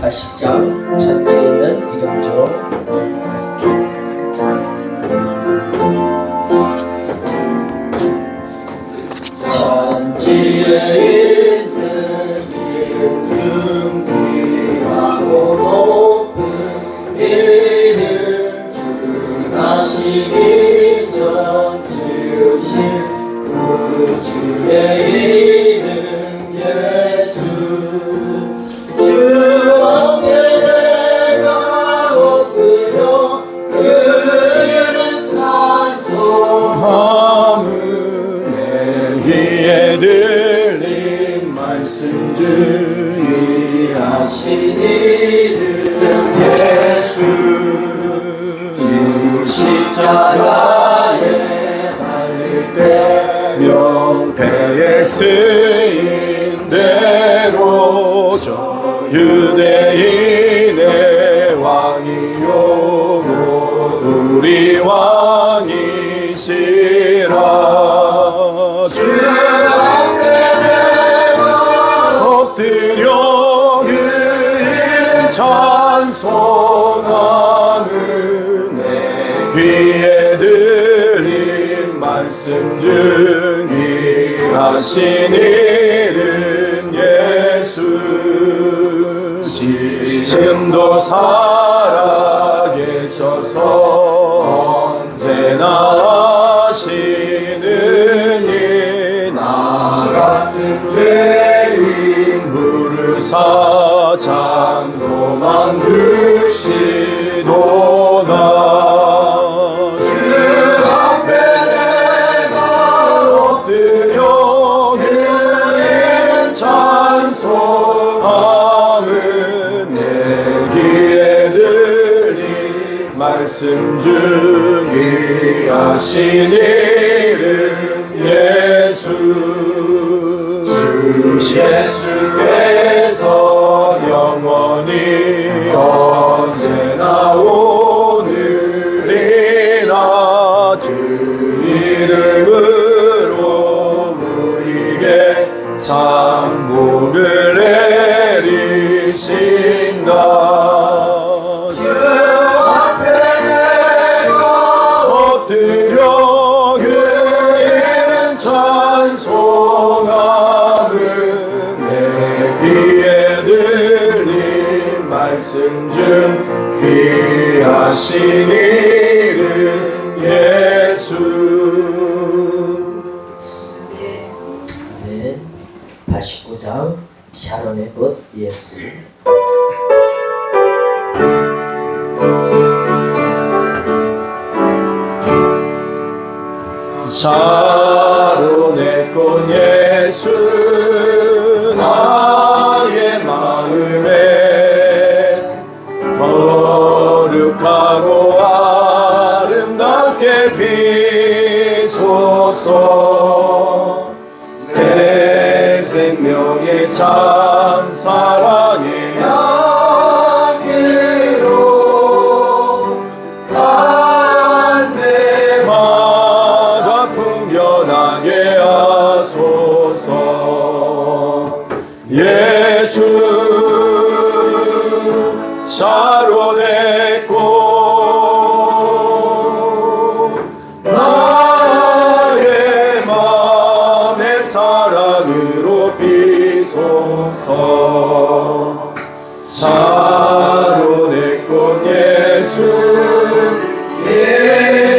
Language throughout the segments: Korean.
80장 천지에 있는 이름조. 천지에 있는 이름 귀하고 높은 이름 주 나시기 전 지으신 그 주의 이름 예수. 주 앞에 내가 엎드려 그 이름 찬송함은 내 귀에 들린 말씀 중에 하신 이름 예수. 주 십자가에 달릴 때 명패에 쓰인 대로 저 유대인의 왕이요 우리 왕이시라. 주 앞에 내가 엎드려 그 이름 찬송하는 내 귀에 들린 말씀 중에 하신 이름 예수. 지금도 살아계셔서 언제나 하시는 이 나 같은 죄인 부르사 찬송만 주시도다. 주 앞에 내가 엎드려 그 이름 찬송함은 내 귀에 들린 말씀 중에 하신 이름 예수. 주 예수께서 영원히 언제나 오늘이나 주 이름으로 우리에게 상복을 내리신다. 주 앞에 내가 엎드려 그 이름 찬송함은 내 귀에 들린 말씀 중 귀하신 이름 예수. 아멘. 89장 샤론의 꽃 예수. 샤론의 꽃 예수 나의 마음에 거룩하고 아름답게 비소서. 내 생명의 참 사랑의 향기로 간대마다 풍겨나게 하소서. 예수 샤론의 꽃 나의 맘의 사랑으로 비소서. 샤론의 꽃 예수 이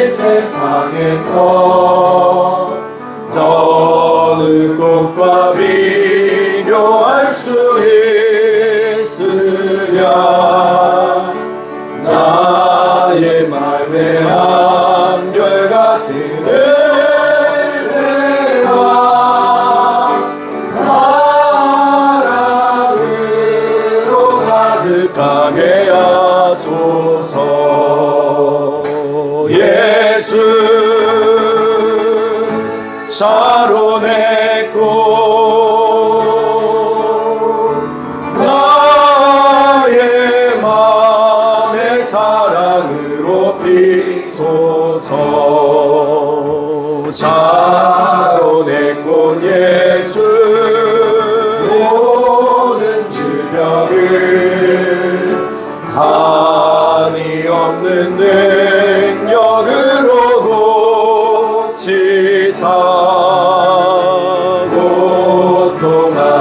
세상에서 어느 꽃과 비교할 수 있으랴. 나의 맘에 한결같은 은혜와 사랑으로 가득하게 하소서. 예수 샤론의 꽃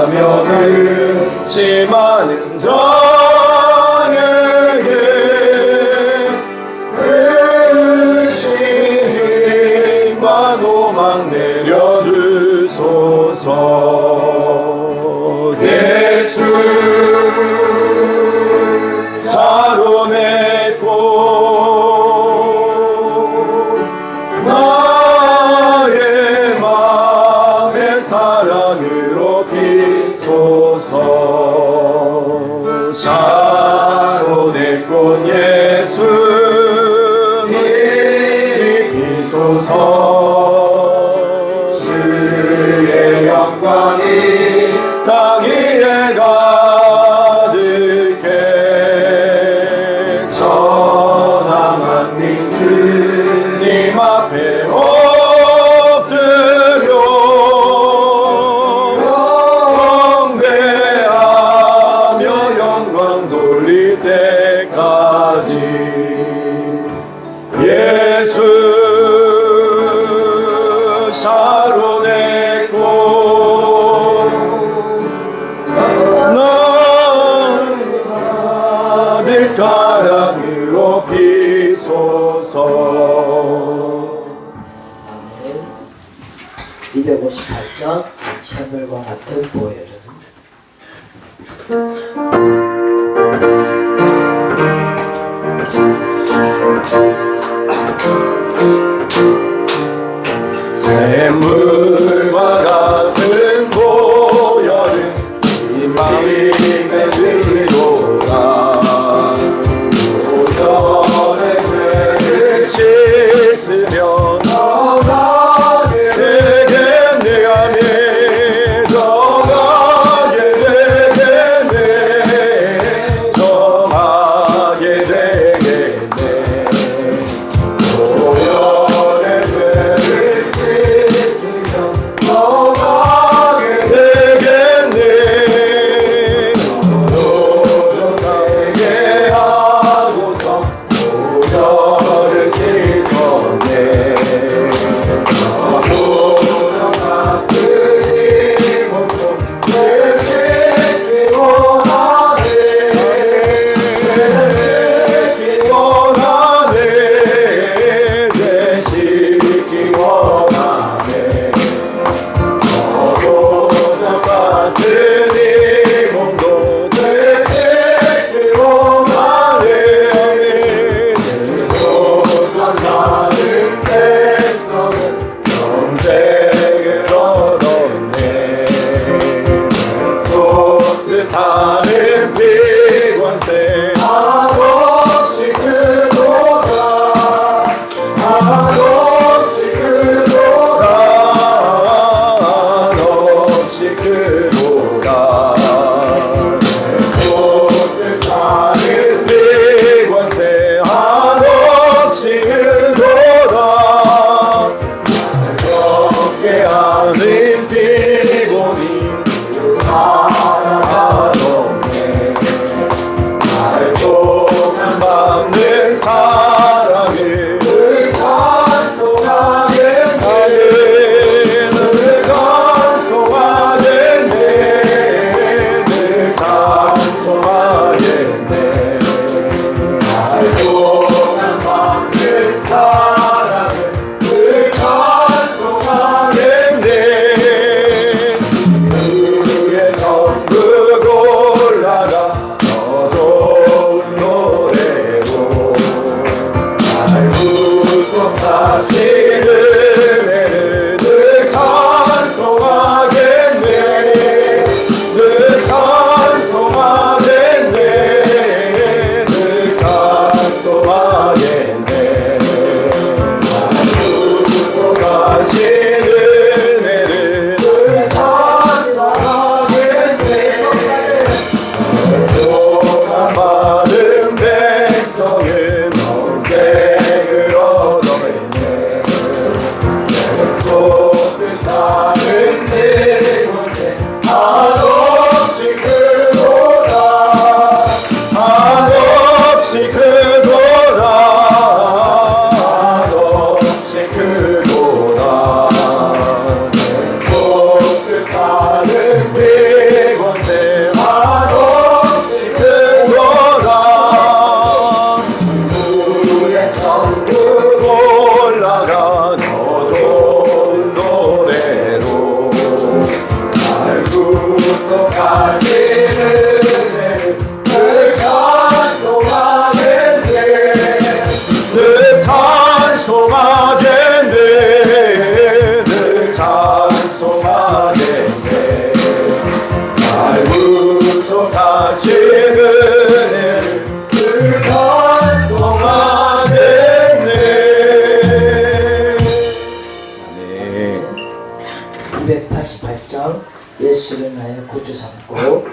사면을 심하는 자에게 의심과 도망 내려주소서. 예수 사론의 꽃 나의 맘의 사랑으로 비소서. 사론의 꽃 예수님이 비소서. 주의 영광이 땅 위에 가득해 전함한 님 주님 앞에 엎드려 경배하며 영광 돌릴 때까지 예수 샤론의 꽃 나를 사랑으로 비소서. 아멘. 258장 찬물과 같은 보혈은 샘물과 같은 보혈은 이 마음에 들리도다. 보혈의 죄를 씻으면 너가게 되겠네. 아멘. 너가게 되겠네. 정하게 되겠네. 보혈의 죄를 씻으면 너가게 되겠네. 노정하게 하고서 보혈을 씻었네. 노정한 뜻이 멈춰 내 씻기 원하네. 씻기 원하네. 내 씻기 원하네. 노정 같은 이 몸도 내 씻기 원하네. 노정 같은 백성은 영생을 얻었네. 손뜻하는 비관세 한없이 크도다. 한없이 크도다. 한없이 크도다. 손뜻하는 비관세 한없이 크도다. 적게 하는 피곤이 사랑하노네. 날 동안 받는 사랑을 찬송하겠네. 늘 찬송하겠네. 늘 찬송하겠네. 날 동안 받는 사랑을 늘 찬송하겠네. 그의 전부 올라가 더 좋은 노래로 날 구속하시는 은혜를 늘 찬송하겠네. 늘 찬송하겠네. 늘 찬송하겠네. 날 구속하시는 은혜를 늘 찬송하겠네. 동안 받은 백성은 영생을 얻어냈네. 손뜻하는 내 곳에 한없이 구속하시는 늘 찬송하겠네 늘 찬송하겠네 늘 찬송하겠네 날 구속하시는 늘 찬송하겠네. 아멘. 288장 예수를 나의 구주 삼고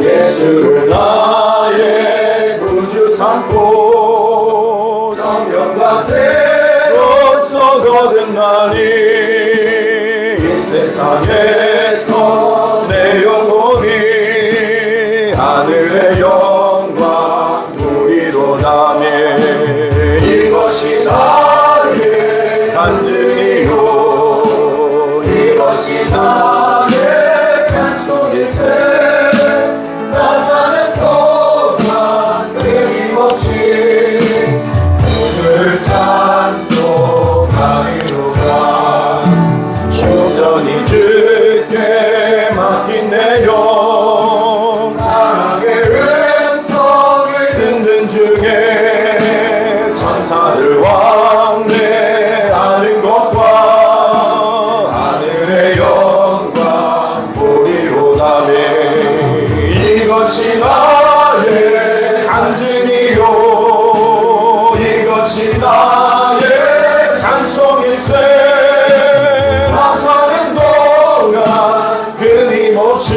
예수를 나의 구주 삼고 성령과 대로서 거듭나니 이 세상에서 내 영혼이 하늘의 영광 누리로 나며 이것이 나의 간증이요 이것이 나의 찬송일세 나 사는 동안 끊임없이 오늘 찬송하리로다 충전히 주께 맡긴 내 영 사랑의 음성을 듣는 중에 천사들 왕래하는 것과 하늘의 영광 보리로다며 이것이 나의 간증이요 이것이 나의 찬송일세 나 사는 동안 끊임없이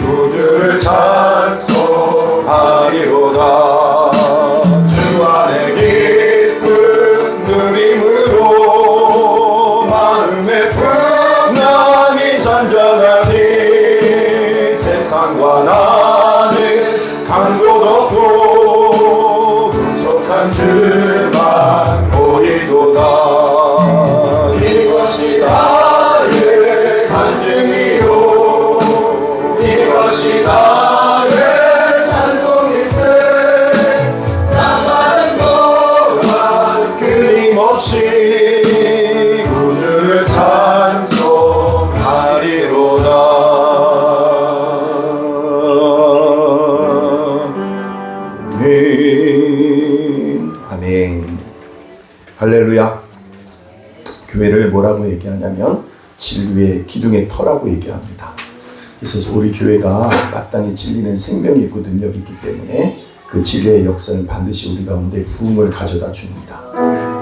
구주를 찬송하리로다 주 안에 기쁜 누림으로 마음의 풍랑이 잔잔하니 세상과 나는 간 곳 없고 구속한 주만 보이도다 이것이 나의 간증이요 이것이 나의 찬송일세 나 사는 동안 끊임없이 구주를 찬송하리로다 아멘. 할렐루야. 교회를 뭐라고 얘기하냐면 진리의 기둥의 터라고 얘기합니다. 그래서 우리 교회가 마땅히 진리는 생명이 있고 능력이 있기 때문에 그 진리의 역사는 반드시 우리 가운데 부흥을 가져다 줍니다.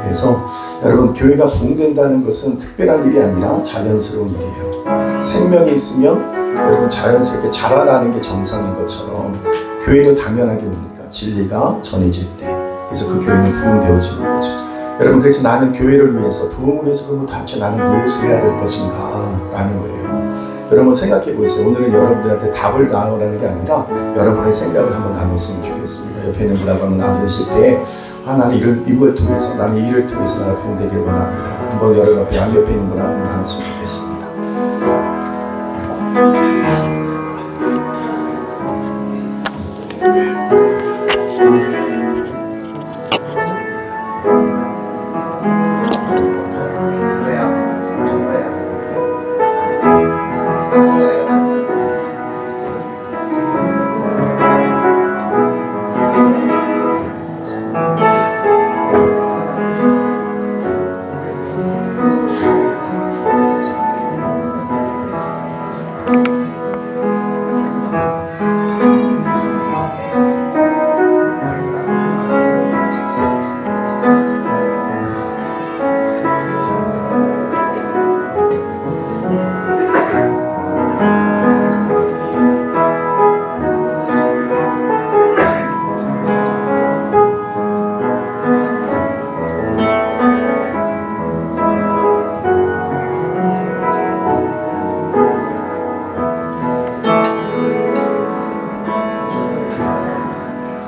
그래서 여러분 교회가 부흥된다는 것은 특별한 일이 아니라 자연스러운 일이에요. 생명이 있으면 여러분 자연스럽게 자라나는 게 정상인 것처럼 교회도 당연하게 뭡니까? 진리가 전해질 때 그래서 그 교회는 부흥되어지는 거죠. 여러분 그래서 나는 교회를 위해서 부흥을 위해서 그러면 도대체 나는 무엇을 해야 될 것인가 라는 거예요. 여러분 생각해 보세요. 오늘은 여러분들한테 답을 나누라는 게 아니라 여러분의 생각을 한번 나눴으면 좋겠습니다. 옆에 있는 분하고 한번 나누실 때 나는 이걸 통해서 나는 이 일을 통해서 나가 부흥되기를 원합니다. 한번 여러분 앞에 양옆에 있는 분하고 나눴으면 좋겠습니다.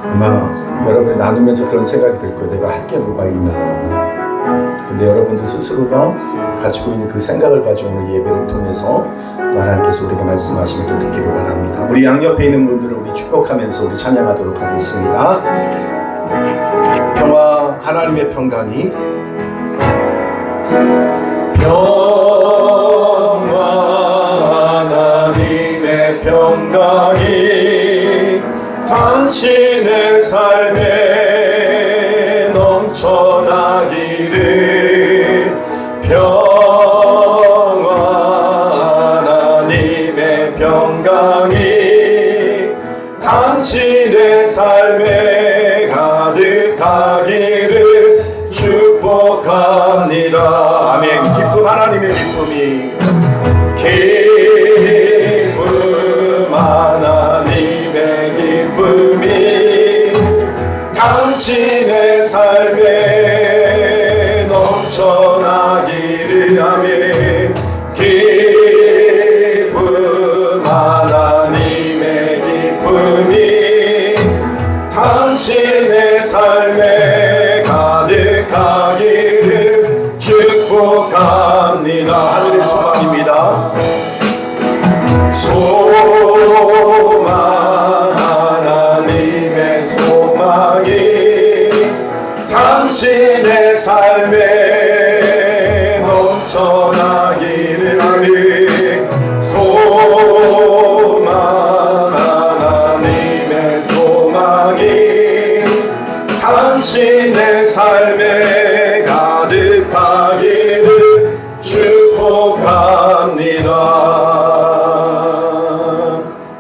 아마 여러분이 나누면서 그런 생각이 들 거예요. 내가 할 게 뭐가 있나. 근데 여러분들 스스로가 가지고 있는 그 생각을 가지고 오늘 예배를 통해서 하나님께서 우리에게 말씀하시면 또 듣기를 원합니다. 우리 양옆에 있는 분들을 우리 축복하면서 우리 찬양하도록 하겠습니다. 하나님의 평강이 하나님의 평강이 당신의 삶에 넘쳐나기를 하나님의 평강이 당신의 삶에 가득하기를 축복합니다. 아멘. 기쁨, 하나님의 기쁨이 하나님의 기쁨이 당신의 삶에 넘쳐나기를. 아멘. 기쁨, 하나님의 기쁨이 당신의 삶에 가득하기를 축복합니다. 하늘의 소망입니다. 소망, 하나님의 소망이 당신의 삶에 넘쳐나기를. 아멘. 소망, 하나님의 소망이 당신의 삶에 가득하기를 축복합니다.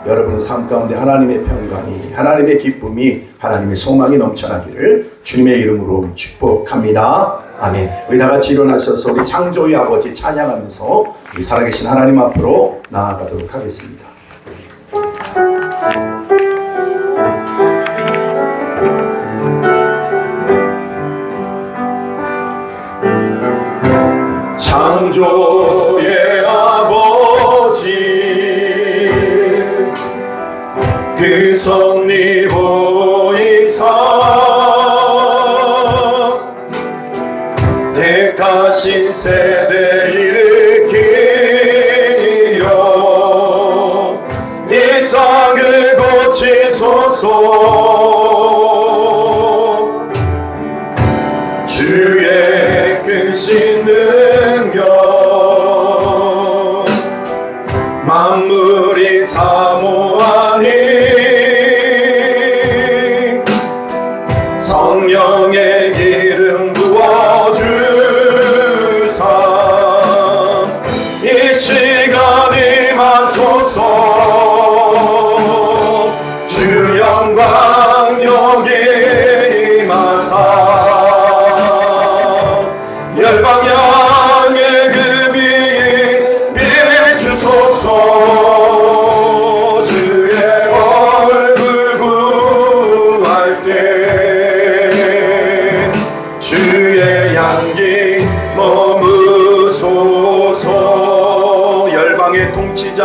여러분의 삶 가운데 하나님의 평강이, 하나님의 기쁨이, 하나님의 소망이 넘쳐나기를 주님의 이름으로 축복합니다. 아멘. 우리 다 같이 일어나셔서 우리 창조의 아버지 찬양하면서 우리 살아계신 하나님 앞으로 나아가도록 하겠습니다. 창조의 아버지 그 섭리 보이사 택하신 세대 일으키려 이 땅을 고치소서. 주의 크신 능력 만물이 사모하니 성령의 기름 부어주사 이 시간 임하소서. 주 영광 여기 임하사 열방 향해 그 빛 비추소서. 주의 얼굴 구할 때 주의 향기 머무소서. 열방의 통치자,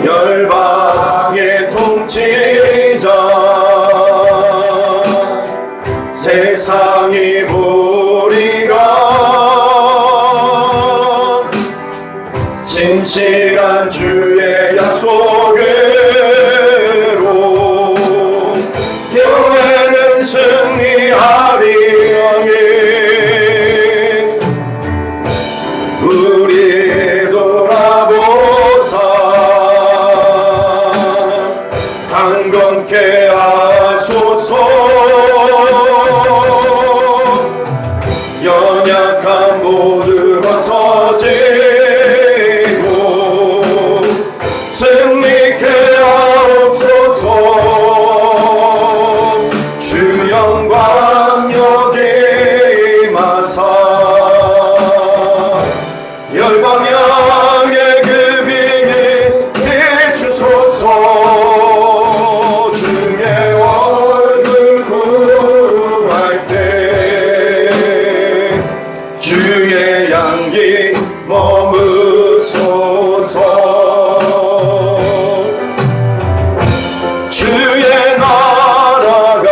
열방의 통치자 세상이 보리라 진실한 주의 약속으로 교회는 승리하리. 우리 돌아보사 강건케 하소서. 연약한 모두 벗어지고 승리케 하옵소서. 주 영광 여기 임하사 열방 향해 그 빛 비추소서. 주의 얼굴 구할 때 주의 향기 머무소서. 주의 나라가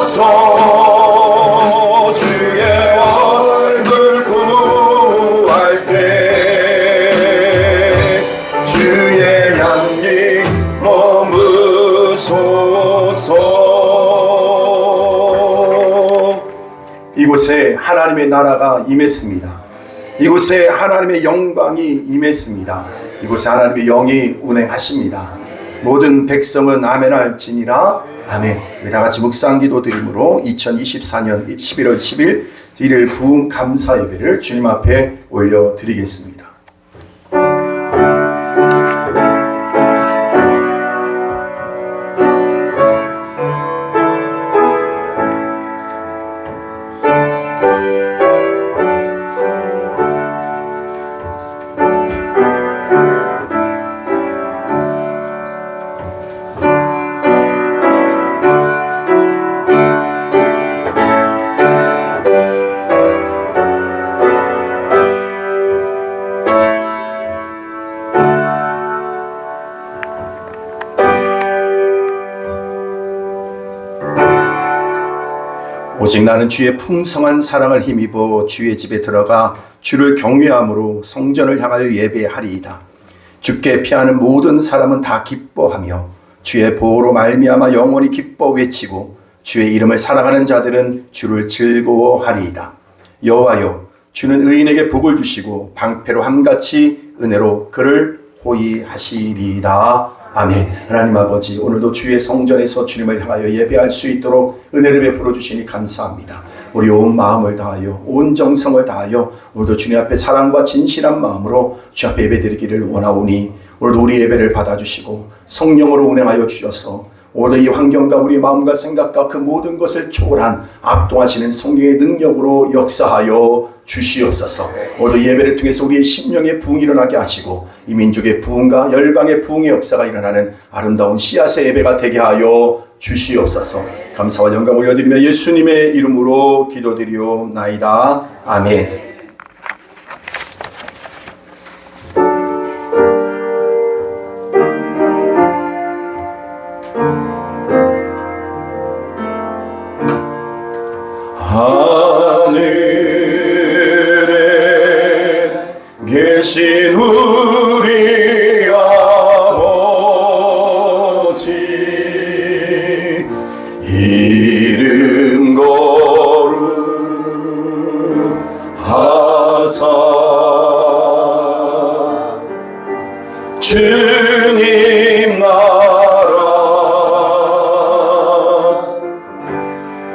주옵소서. 주의 얼굴 구할 때 주의 향기 머무소서. 이곳에 하나님의 나라가 임했습니다. 이곳에 하나님의 영광이 임했습니다. 이곳에 하나님의 영이 운행하십니다. 모든 백성은 아멘할지니라. 아멘. 우리 다 같이 묵상기도 드림으로 2024년 11월 10일 일일 부흥 감사 예배를 주님 앞에 올려드리겠습니다. 오직 나는 주의 풍성한 사랑을 힘입어 주의 집에 들어가 주를 경외함으로 성전을 향하여 예배하리이다. 주께 피하는 모든 사람은 다 기뻐하며 주의 보호로 말미암아 영원히 기뻐 외치고 주의 이름을 사랑하는 자들은 주를 즐거워하리이다. 여호와여, 주는 의인에게 복을 주시고 방패로 함같이 은혜로 그를 호위하시리이다. 아멘. 하나님 아버지, 오늘도 주의 성전에서 주님을 향하여 예배할 수 있도록 은혜를 베풀어 주시니 감사합니다. 우리 온 마음을 다하여 온 정성을 다하여 오늘도 주님 앞에 사랑과 진실한 마음으로 주 앞에 예배드리기를 원하오니 오늘도 우리 예배를 받아주시고 성령으로 운행하여 주셔서 오늘도 이 환경과 우리 마음과 생각과 그 모든 것을 초월한 압도하시는 성령의 능력으로 역사하여 주시옵소서. 오늘도 예배를 통해서 우리의 심령의 부흥이 일어나게 하시고 이 민족의 부흥과 열방의 부흥의 역사가 일어나는 아름다운 씨앗의 예배가 되게 하여 주시옵소서. 감사와 영광 올려드리며 예수님의 이름으로 기도드리옵나이다. 아멘. 하늘에 계신 우리 아버지, 이름 거룩하사 주님 나라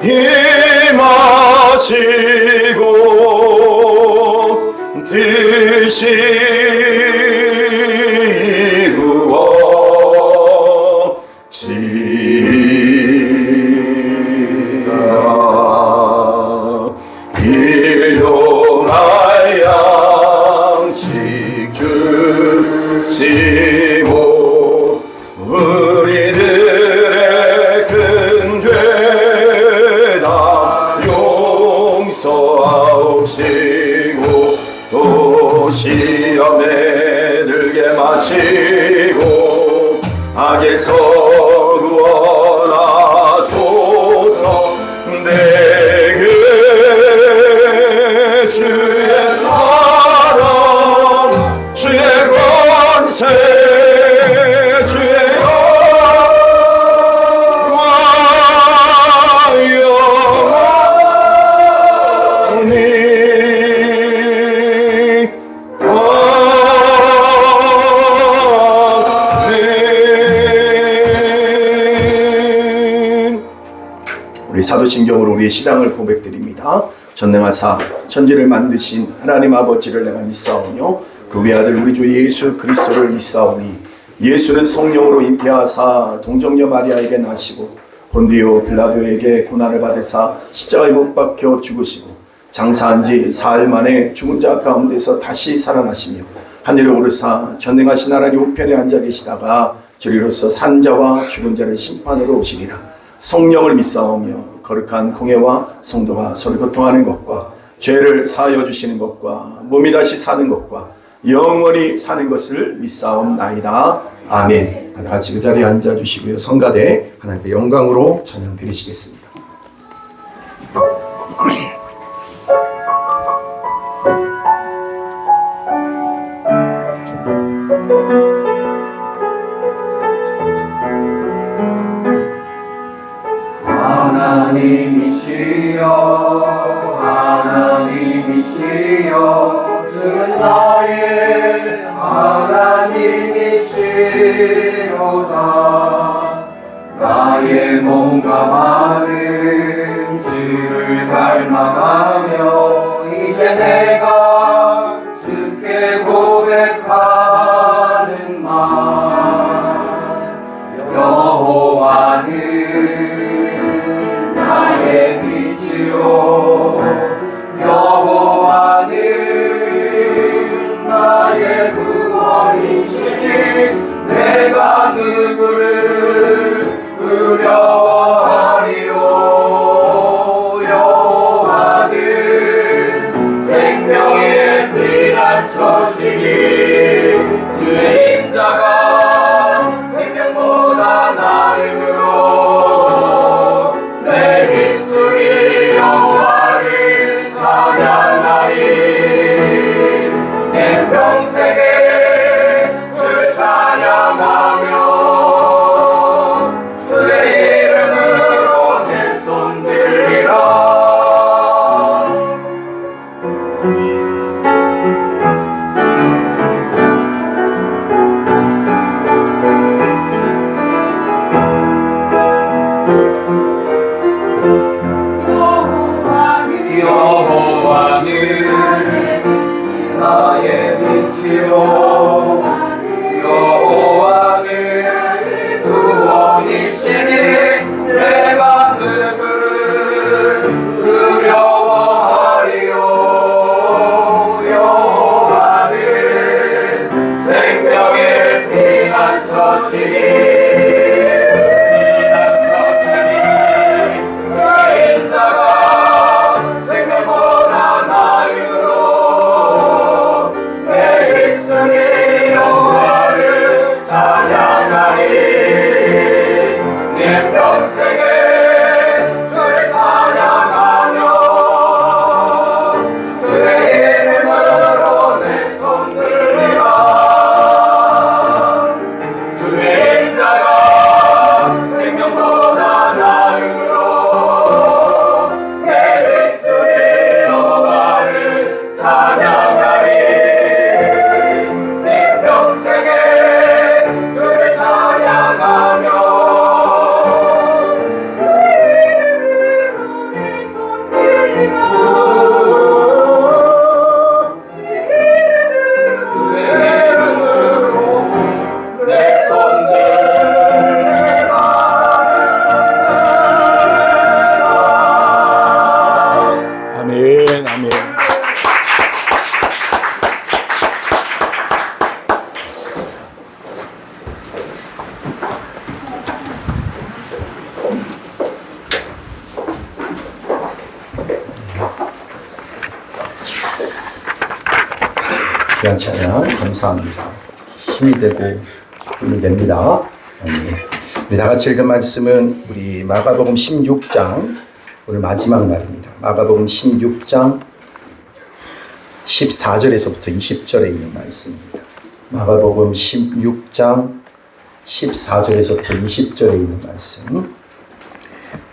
임하시고 뜻이 이루어지라. 일용할 양식 주시고 우리들의 큰 죄다 용서하옵시고 또 시험에 들게 마시고 악에서 구원하소서. 내게 주의 사랑 주의 권세 주의 우리 사도신경으로 우리의 신앙을 고백드립니다. 전능하사 천지를 만드신 하나님 아버지를 내가 믿사오며 그 외아들 우리 주 예수 그리스도를 믿사오니 예수는 성령으로 잉태하사 동정녀 마리아에게 나시고 본디오 빌라도에게 고난을 받으사 십자가에 못 박혀 죽으시고 장사한 지 사흘 만에 죽은 자 가운데서 다시 살아나시며 하늘에 오르사 전능하신 하나님 우편에 앉아 계시다가 저리로서 산자와 죽은 자를 심판으로 오시리라. 성령을 믿사오며 거룩한 공예와 성도가 서로 교통하는 것과 죄를 사하여 주시는 것과 몸이 다시 사는 것과 영원히 사는 것을 믿사옵나이다. 아멘. 다 같이 그 자리에 앉아주시고요. 성가대 하나님께 영광으로 찬양 드리시겠습니다. 하나님이시여 주는 나의 하나님이시로다. 나의 몸과 마음 주를 닮아가며 이제 내가 주께 고백하는 말. 여호와는 나의 빛이요 여호와는 나의 구원이시니 내가 누구를 두려워하리요. 여호와는 생명의 피난처시니 주의 인자가 생명보다 나음으로 내 입술이 여호와를 찬양하리. 내 평생에 주를 찬양하며 주의 이름으로 내 손 들리라. 여호와는 나의 빛이요 여호와는 구원이시니 내가 누구를 두려워하리요. 여호와는 생명의 피난처시니 귀한 찬양 감사합니다. 힘이 되고 힘이 됩니다. 우리 다 같이 읽은 말씀은 우리 마가복음 16장 오늘 마지막 날입니다. 마가복음 16장 14절에서부터 20절에 있는 말씀입니다. 마가복음 16장 14절에서부터 20절에 있는 말씀.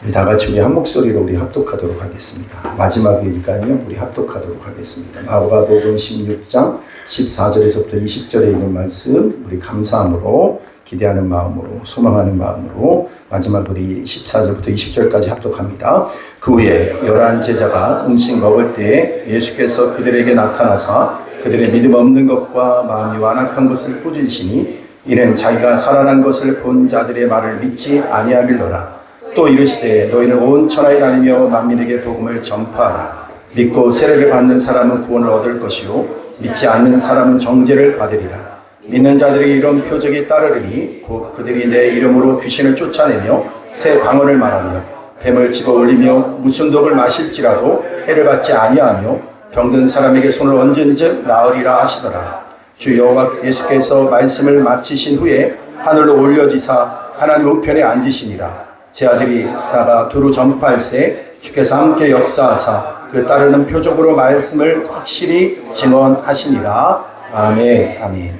우리 다 같이 우리 한 목소리로 우리 합독하도록 하겠습니다. 마지막이니까요. 우리 합독하도록 하겠습니다. 마가복음 16장 14절에서부터 20절에 있는 말씀 우리 감사함으로 기대하는 마음으로 소망하는 마음으로 마지막 우리 14절부터 20절까지 합독합니다. 그 후에 11 제자가 음식 먹을 때에 예수께서 그들에게 나타나사 그들의 믿음 없는 것과 마음이 완악한 것을 꾸짖으시니 이는 자기가 살아난 것을 본 자들의 말을 믿지 아니하밀러라. 또 이르시되 너희는 온 천하에 다니며 만민에게 복음을 전파하라. 믿고 세례를 받는 사람은 구원을 얻을 것이요 믿지 않는 사람은 정죄를 받으리라. 믿는 자들이 이런 표적이 따르리니 곧 그들이 내 이름으로 귀신을 쫓아내며 새 방언을 말하며 뱀을 집어 올리며 무슨 독을 마실지라도 해를 받지 아니하며 병든 사람에게 손을 얹은즉 나으리라 하시더라. 주 여호와 예수께서 말씀을 마치신 후에 하늘로 올려지사 하나님 우편에 앉으시니라. 제 아들이 나가 두루 전파할세 주께서 함께 역사하사 그 따르는 표적으로 말씀을 확실히 증언하시니라. 아멘. 아멘.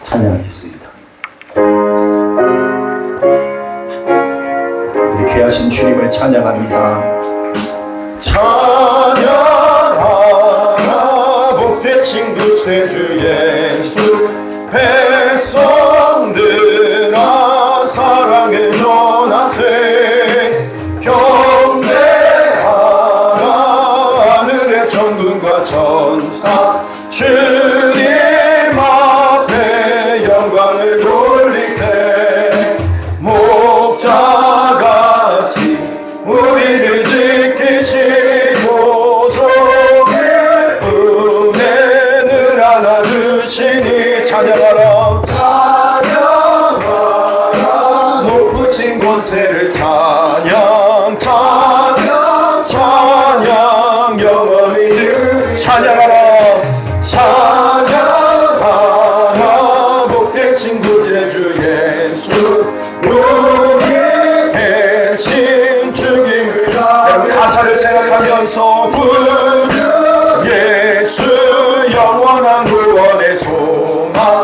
찬양하겠습니다. 우리 귀하신 주님을 찬양합니다. 찬양하라 복되신 구세주 예수 백성들아 사랑의 전하세 경배하라 하늘의 천군과 천사 주님 앞에 영광을 돌리세 목자같이 우리를 지키시고 종의 은혜를 안아주시니 찬양하라 찬양하라 높으신 권세를 찬양 찬양 찬양 영원히 찬양하라 찬양하라 복되신 구세주 예수 우리 대신 죽임을 가사를 생각하면서 부르 예수 영원한 구원의 소망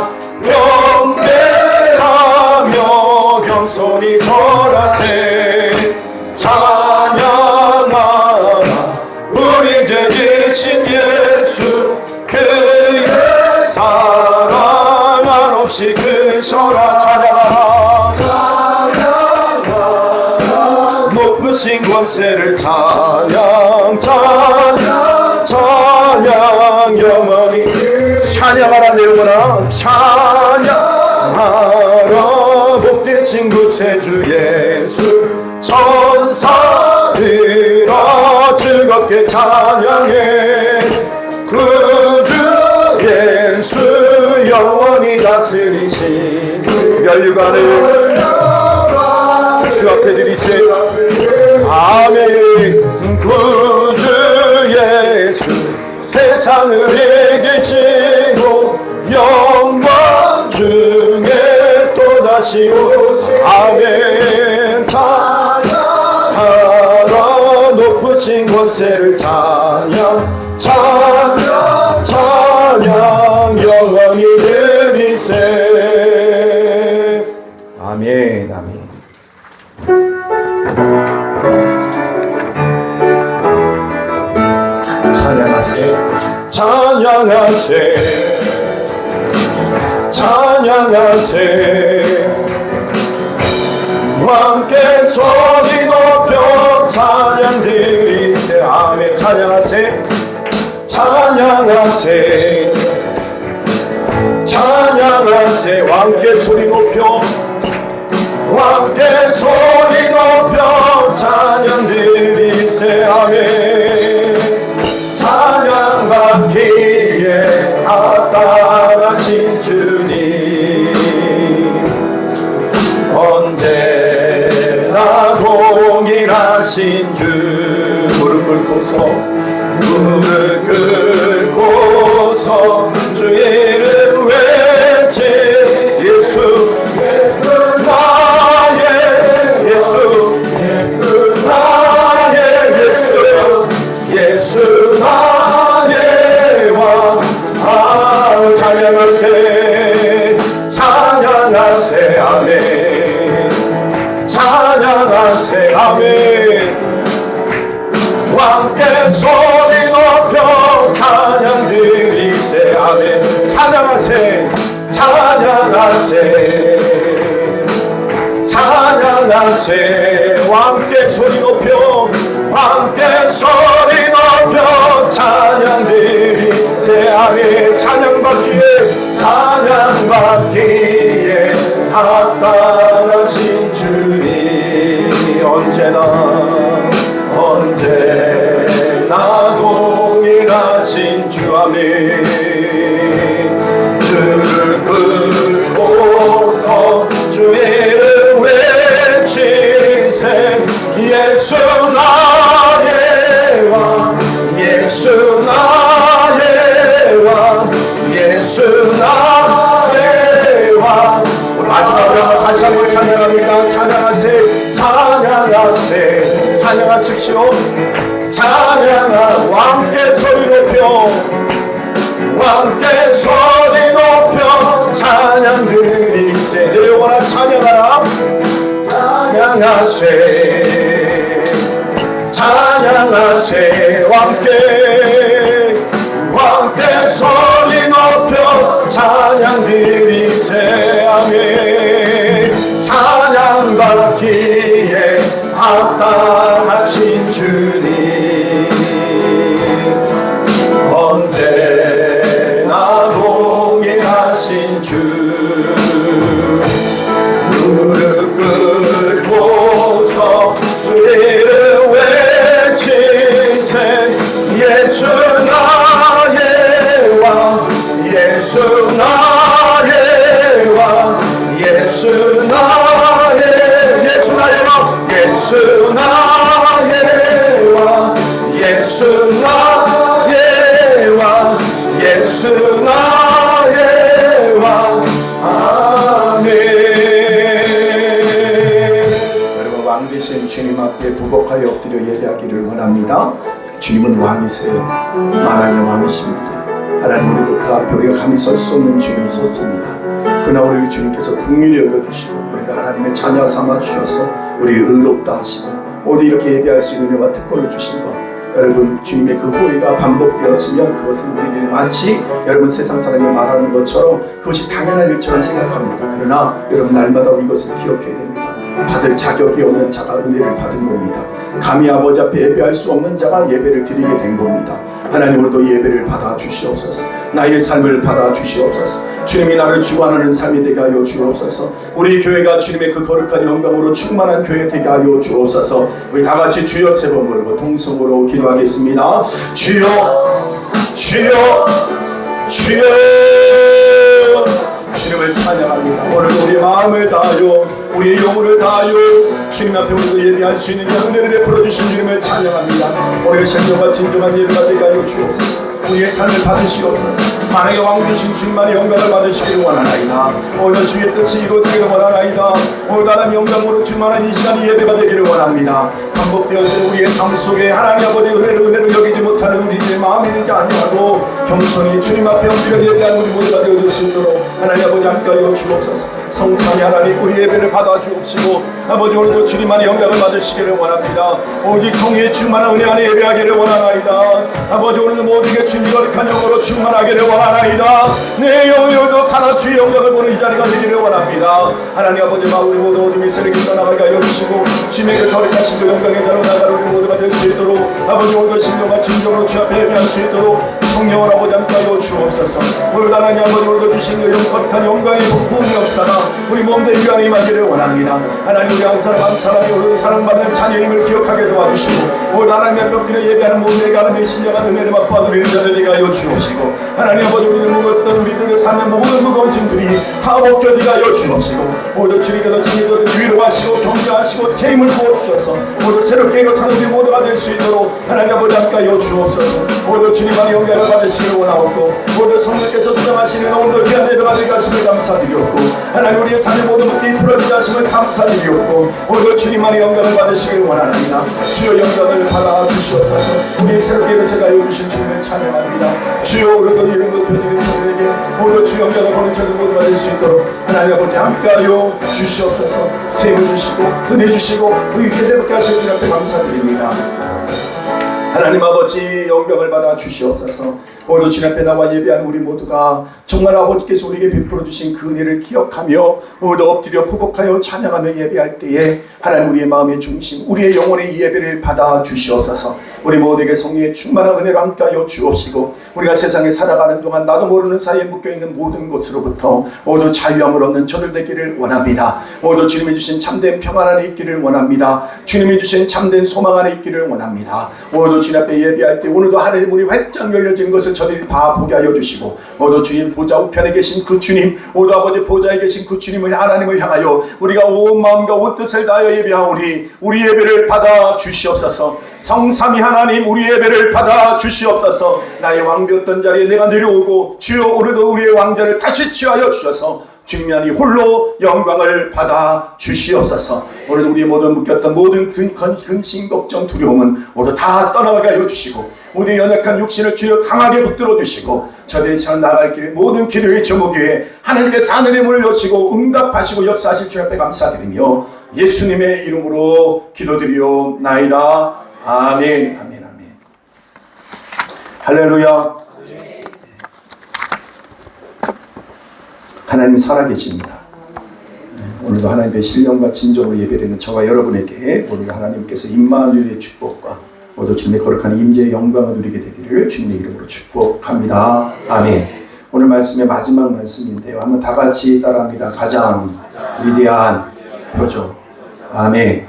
경배하며 겸손히 절하세 찬양하라 우리 죄 지신 예수 그의 사랑 한없이 크셔라 찬양하라 높으신 권세를 찬양 찬양 찬양 영원히 찬양하라 내 영혼아 찬양하라 복되신 구세주 예수 천사들아 즐겁게 찬양해 구주 예수 영원히 다스리신 멸류관을 주 앞에 드리세 아멘 구주 예수 세상을 이기시고 영광 중에 또다시 오시 아멘 찬양하라 높으신 권세를 찬양 찬양 찬양 영원히 드리세 아멘 아멘 찬양하세 찬양하세 찬양하세 함께 소리 높여 찬양 드리세 아멘 찬양하세 찬양하세 찬양하세 함께 소리 높여 함께 소리 높여 찬양 드리세 아멘 찬양받기에 합당하신 주님 언제나 동일하신 주 무릎 꿇고서 주의 이름 외치 예수 나의 예수 나의 예수 예수 나의 왕 찬양하세 찬양하세 아멘 찬양하세 아멘 함께 소리 높여 찬양 드리세 아멘 찬양하세 찬양하세 찬양하세 함께 소리 높여 함께 소리 높여 찬양 드리세 아멘 찬양받기에 합당하신 주님 언제나 동일하신 주 아멘 들을 꿇고서 주의 이름 외치세 예수 나의 왕 예수 나의 왕 예수 나의 왕 마지막으로 다시 한번 찬양합니다 찬양하세 찬양 찬양하세 찬양하십시오. 찬양하 왕께 소리 높여 왕께 소리 높여 찬양 드리세. 내 영혼아 찬양하라. 찬양하세 찬양하세 왕께 소리 높여 찬양 드리세. 아멘. 찬양받기에 합당하신 주님 언제나 동일하신 주 무릎 꿇고서 주 이름 외치세. 예수 나의 왕 예수 나의 왕 예수 나의 왕 예수 나의 왕 예수 나의 왕 예수 나의 왕. 아멘. 여러분 왕 되신 주님 앞에 부복하여 엎드려 예배하기를 원합니다. 주님은 왕이세요. 만왕의 왕이십니다. 하나님 우리도 그 앞에 우리가 감히 설 수 없는 주님이 섰습니다. 그러나 우리 주님께서 긍휼히 여겨주시고 우리가 하나님의 자녀 삼아 주셔서 우리를 의롭다 하시고 오늘 이렇게 예배할 수 있는 은혜와 특권을 주신 것, 여러분 주님의 그 호의가 반복되어지면 그것은 우리에게 마치 여러분 세상 사람이 말하는 것처럼 그것이 당연한 일처럼 생각합니다. 그러나 여러분 날마다 이것을 기억해야 됩니다. 받을 자격이 없는 자가 은혜를 받은 겁니다. 감히 아버지 앞에 예배할 수 없는 자가 예배를 드리게 된 겁니다. 하나님 오늘도 예배를 받아 주시옵소서. 나의 삶을 받아 주시옵소서. 주님이 나를 주관하는 삶이 되게 하여 주옵소서. 우리 교회가 주님의 그 거룩한 영광으로 충만한 교회 되게 하여 주옵소서. 우리 다 같이 주여 세 번 부르고 동성으로 기도하겠습니다. 주여 주여 주여. 주님을 찬양합니다. 오늘 우리의 마음을 다하여 우리의 영혼을 다하여 주님 앞에 우리도 예배할 수 있는 은혜를 베풀어 주신 주님을 찬양합니다. 우리의 신령과 진정한 예배가 되게 하여 주옵소서. 우리의 삶을 받으시옵소서. 만왕의 왕 되신 주님만의 영광을 받으시기를 원하나이다. 오늘 주의 뜻이 이루어지기를 원하나이다. 오늘 하나님 영광으로 주만한 이 시간이 예배가 되기를 원합니다. 반복되어지는 우리의 삶 속에 하나님 아버지의 은혜를 여기지 못하는 우리의 마음이 되지 아니하고 겸손히 주님 앞에 엎드려 예배하는 우리 모두가 되어줄 수 있도록 하나님 아버지 함께하여 주옵소서. 성삼위 하나님 우리 예배를 받아 주옵시고 아버지 오늘도 주님만의 영광을 받으시기를 원합니다. 오직 성의의 충만한 은혜 안에 예배하기를 원하나이다. 아버지 오늘도 모두에게 주님 거룩한 영으로 충만하기를 원하나이다. 내 영혼이 오늘도 살아 주의 영광을 보는 이 자리가 되기를 원합니다. 하나님 아버지 마음을 모두 어둠이 세력이 떠나가게 하여 주시고 주님의 그 거룩하신 그 영광의 자로 나가는 우리 모두가 될 수 있도록 아버지 오늘도 신령과 진정으로 주 앞에 예배할 수 있도록 성령을 아버지 함께하여 주옵소서. 오늘 하나님 아버지 오늘도 주신 그 거룩한 영광의 부흥 역사가 우리 몸들 위안에 임하기를 원합니다. 하나님 우리 한 사람 한 사람이 오늘 사랑받는 자녀임을 기억하게 도와주시고 오늘 하나님의 벽길에 예배하는 모두에게 하나님의 신령한 은혜를 맛보아 누리는 자들에게 하여 주옵시고 하나님 아버지 우리를 묵었던 우리들의 삶의 모든 무거운 짐들이 다 벗겨지게 하여 주옵시고 오늘도 주님께서 진리들을 위로하시고 경계하시고 새 힘을 부어주셔서 오늘도 새롭게 일어서는 우리 모두가 될 수 있도록 하나님 아버지 함께하여 주옵소서. 오늘도 주님만의 영광을 받으시기를 원하옵고 오늘도 성령께서 주장하시는 오늘도 귀한 예배가 되게 하심을 감사드리옵고 하나님 우리의 삶의 모든 문제에 풀어지게 하심을 감사드리옵고 오늘도 주님만의 영광을 받으시기를 원하나이다. 주여 영광을 받아 주시옵소서. 우리의 새롭게 일어서가여 주신 주님을 찬양합니다. 주여 오늘도 이름 높여드리는 저들에게 오늘도 주 영광을 보는 저들 모두가 될 수 있도록 하나님 아버지 함께하여 주시옵소서. 세움 주시고 은혜 주시고 의롭게 되게 하실 주 앞에 감사드립니다. 하나님 아버지 영광을 받아 주시옵소서. 오늘도 주님 앞에 나와 예배하는 우리 모두가 정말 아버지께서 우리에게 베풀어 주신 그 은혜를 기억하며 오늘도 엎드려 부복하여 찬양하며 예배할 때에 하나님 우리의 마음의 중심 우리의 영혼의 예배를 받아 주시옵소서. 우리 모두에게 성령의 충만한 은혜로 함께하여 주옵시고 우리가 세상에 살아가는 동안 나도 모르는 사이에 묶여있는 모든 것으로부터 오늘도 자유함을 얻는 저들 되기를 원합니다. 오늘도 주님이 주신 참된 평안 안에 있기를 원합니다. 주님이 주신 참된 소망 안에 있기를 원합니다. 오늘도 주님 앞에 예배할 때 오늘도 하나님 우리 활짝 열려진 것을 저들이 다 보게 하여 주시고 오늘도 주님 보좌 우편에 계신 그 주님 오늘도 아버지 보좌에 계신 그 주님을 하나님을 향하여 우리가 온 마음과 온 뜻을 다하여 예배하오니 우리 예배를 받아 주시옵소서. 성삼위 하나님 우리 예배를 받아 주시옵소서. 나의 왕되었던 자리에 내가 내려오고 주여 오늘도 우리의 왕자를 다시 취하여 주셔서 주님이 홀로 영광을 받아 주시옵소서. 오늘 우리의 모든 묶였던 모든 근심 걱정 두려움은 오늘 다 떠나가게 하여 주시고 우리의 연약한 육신을 주여 강하게 붙들어 주시고 저들이 참 나갈 길 모든 기도의 제목 위에 하나님께서 하늘의 문을 여시고 응답하시고 역사하실 주 앞에 감사드리며 예수님의 이름으로 기도드리옵나이다. 아멘. 아멘. 아멘. 할렐루야. 하나님 살아계십니다. 오늘도 하나님의 신령과 진정으로 예배드리는 저와 여러분에게 오늘 하나님께서 임마누엘의 축복과 모두 주님의 거룩한 임재의 영광을 누리게 되기를 주님의 이름으로 축복합니다. 아멘. 오늘 말씀의 마지막 말씀인데요. 한번 다 같이 따라합니다. 가장 위대한 표적. 아멘.